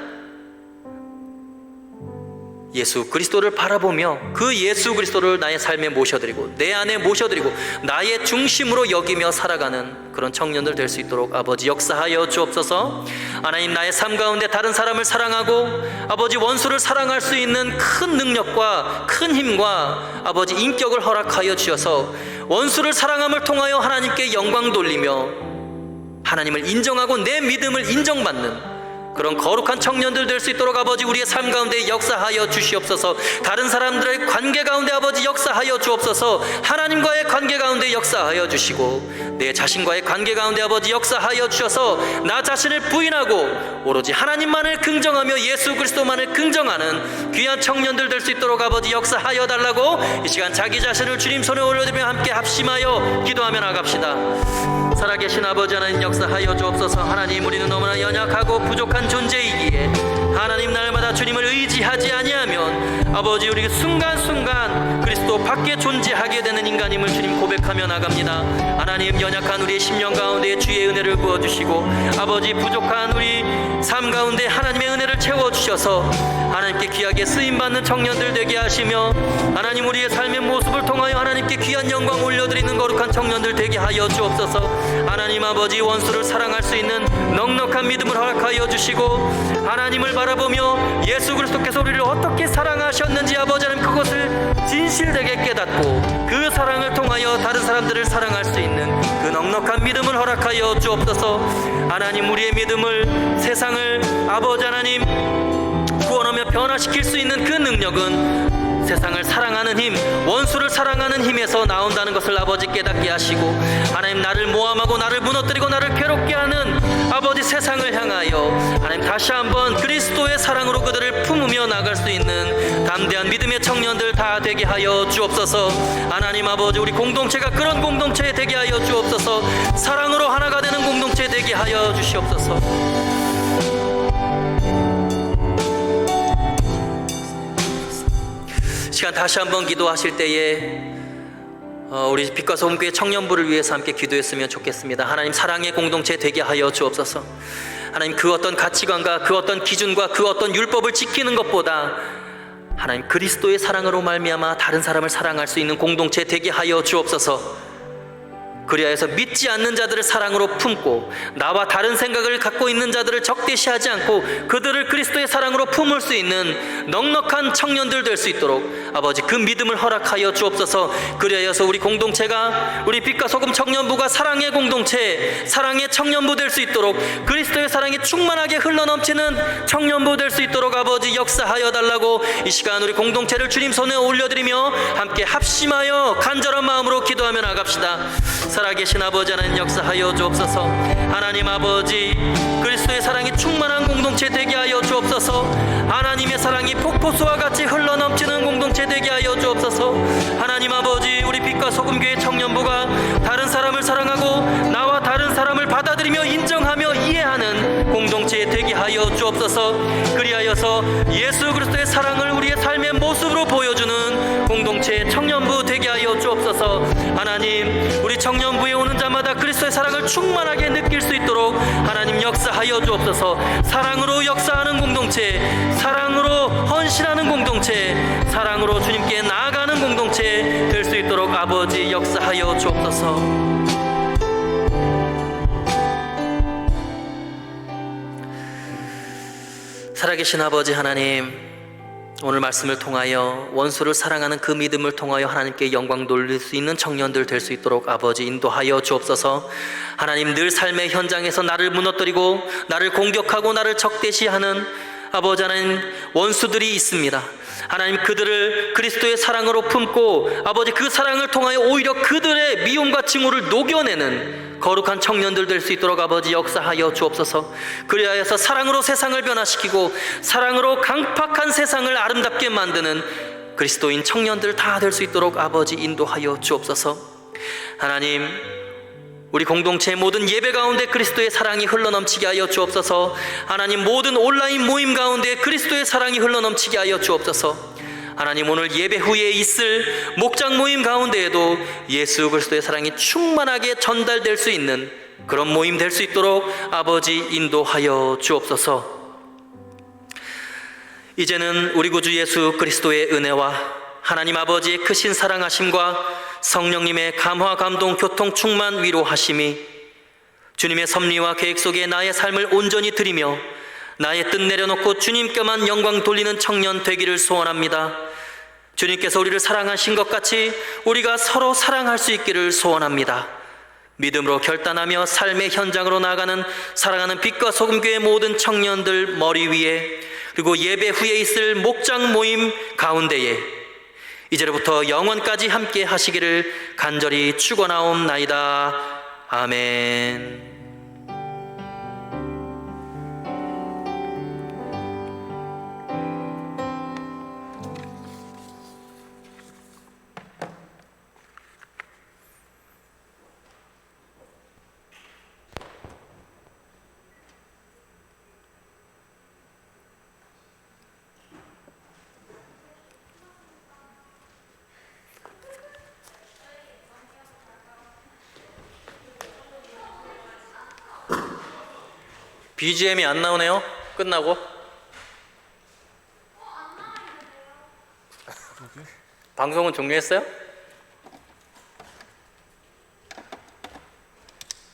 예수 그리스도를 바라보며 그 예수 그리스도를 나의 삶에 모셔드리고 내 안에 모셔드리고 나의 중심으로 여기며 살아가는 그런 청년들 될 수 있도록 아버지 역사하여 주옵소서. 하나님, 나의 삶 가운데 다른 사람을 사랑하고 아버지 원수를 사랑할 수 있는 큰 능력과 큰 힘과 아버지 인격을 허락하여 주셔서 원수를 사랑함을 통하여 하나님께 영광 돌리며 하나님을 인정하고 내 믿음을 인정받는 그런 거룩한 청년들 될 수 있도록 아버지 우리의 삶 가운데 역사하여 주시옵소서. 다른 사람들의 관계 가운데 아버지 역사하여 주옵소서. 하나님과의 관계 가운데 역사하여 주시고 내 자신과의 관계 가운데 아버지 역사하여 주셔서 나 자신을 부인하고 오로지 하나님만을 긍정하며 예수 그리스도만을 긍정하는 귀한 청년들 될 수 있도록 아버지 역사하여 달라고 이 시간 자기 자신을 주님 손에 올려드리며 함께 합심하여 기도하며 나갑시다. 살아계신 아버지 하나님 역사하여 주옵소서. 하나님, 우리는 너무나 연약하고 부족한 존재이기에 하나님, 날마다 주님을 의지하지 아니하면 아버지 우리 순간순간 그리스도 밖에 존재하게 되는 인간임을 주님 고백하며 나갑니다. 하나님, 연약한 우리의 심령 가운데 주의 은혜를 부어주시고 아버지 부족한 우리 삶 가운데 하나님의 은혜를 채워주셔서 하나님께 귀하게 쓰임받는 청년들 되게 하시며 하나님, 우리의 삶의 모습을 통하여 하나님께 귀한 영광 올려드리는 거룩한 청년들 되게 하여 주옵소서. 하나님 아버지, 원수를 사랑할 수 있는 넉넉한 믿음을 허락하여 주시고 하나님을 바라보며 예수 그리스도께서 우리를 어떻게 사랑하셨는지 아버지 하나님 그것을 진실되게 깨닫고 그 사랑을 통하여 다른 사람들을 사랑할 수 있는 그 넉넉한 믿음을 허락하여 주옵소서. 하나님, 우리의 믿음을 세상을 아버지 하나님 구원하며 변화시킬 수 있는 그 능력은 세상을 사랑하는 힘, 원수를 사랑하는 힘에서 나온다는 것을 아버지 깨닫게 하시고 하나님, 나를 모함하고 나를 무너뜨리고 나를 괴롭게 하는 아버지 세상을 향하여 하나님 다시 한번 그리스도의 사랑으로 그들을 품으며 나갈 수 있는 담대한 믿음의 청년들 다 되게 하여 주옵소서. 하나님 아버지, 우리 공동체가 그런 공동체 되게 하여 주옵소서. 사랑으로 하나가 되는 공동체 되게 하여 주시옵소서. 시간 다시 한번 기도하실 때에 우리 빛과 소금교회 청년부를 위해서 함께 기도했으면 좋겠습니다. 하나님, 사랑의 공동체 되게 하여 주옵소서. 하나님, 그 어떤 가치관과 그 어떤 기준과 그 어떤 율법을 지키는 것보다 하나님 그리스도의 사랑으로 말미암아 다른 사람을 사랑할 수 있는 공동체 되게 하여 주옵소서. 그리하여서 믿지 않는 자들을 사랑으로 품고 나와 다른 생각을 갖고 있는 자들을 적대시하지 않고 그들을 그리스도의 사랑으로 품을 수 있는 넉넉한 청년들 될 수 있도록 아버지 그 믿음을 허락하여 주옵소서. 그리하여서 우리 공동체가, 우리 빛과 소금 청년부가 사랑의 공동체, 사랑의 청년부 될 수 있도록 그리스도의 사랑이 충만하게 흘러넘치는 청년부 될 수 있도록 아버지 역사하여 달라고 이 시간 우리 공동체를 주님 손에 올려드리며 함께 합심하여 간절한 마음으로 기도하며 나갑시다. 살아계신 아버지 하나님 역사하여 주옵소서. 하나님 아버지, 그리스도의 사랑이 충만한 공동체 되게 하여 주옵소서. 하나님의 사랑이 폭포수와 같이 흘러넘치는 공동체 되게 하여 주옵소서. 하나님 아버지, 우리 빛과 소금교회 청년부가 다른 사람을 사랑하고 나와 다른 사람을 받아들이며 인정하며 이해하는 공동체 되게 하여 주옵소서. 그리하여서 예수 그리스도의 사랑을 우리의 삶의 모습으로 보여주는 공동체 청년부 되게 하여 주옵소서. 하나님, 우리 청년부에 오는 자마다 그리스도의 사랑을 충만하게 느낄 수 있도록 하나님 역사하여 주옵소서. 사랑으로 역사하는 공동체, 사랑으로 헌신하는 공동체, 사랑으로 주님께 나아가는 공동체 될 수 있도록 아버지 역사하여 주옵소서. 살아계신 아버지 하나님, 오늘 말씀을 통하여 원수를 사랑하는 그 믿음을 통하여 하나님께 영광 돌릴 수 있는 청년들 될 수 있도록 아버지 인도하여 주옵소서. 하나님, 늘 삶의 현장에서 나를 무너뜨리고 나를 공격하고 나를 적대시하는 아버지 하나님 원수들이 있습니다. 하나님, 그들을 그리스도의 사랑으로 품고 아버지 그 사랑을 통하여 오히려 그들의 미움과 증오를 녹여내는 거룩한 청년들 될 수 있도록 아버지 역사하여 주옵소서. 그리하여서 사랑으로 세상을 변화시키고 사랑으로 강팍한 세상을 아름답게 만드는 그리스도인 청년들 다 될 수 있도록 아버지 인도하여 주옵소서. 하나님, 우리 공동체의 모든 예배 가운데 그리스도의 사랑이 흘러넘치게 하여 주옵소서. 하나님, 모든 온라인 모임 가운데 그리스도의 사랑이 흘러넘치게 하여 주옵소서. 하나님, 오늘 예배 후에 있을 목장 모임 가운데에도 예수 그리스도의 사랑이 충만하게 전달될 수 있는 그런 모임 될 수 있도록 아버지 인도하여 주옵소서. 이제는 우리 구주 예수 그리스도의 은혜와 하나님 아버지의 크신 사랑하심과 성령님의 감화 감동 교통 충만 위로하심이 주님의 섭리와 계획 속에 나의 삶을 온전히 드리며 나의 뜻 내려놓고 주님께만 영광 돌리는 청년 되기를 소원합니다. 주님께서 우리를 사랑하신 것 같이 우리가 서로 사랑할 수 있기를 소원합니다. 믿음으로 결단하며 삶의 현장으로 나아가는 사랑하는 빛과 소금교회 모든 청년들 머리 위에, 그리고 예배 후에 있을 목장 모임 가운데에 이제로부터 영원까지 함께 하시기를 간절히 축원하옵나이다. 아멘. BGM이 안 나오네요. 끝나고. 방송은 종료했어요?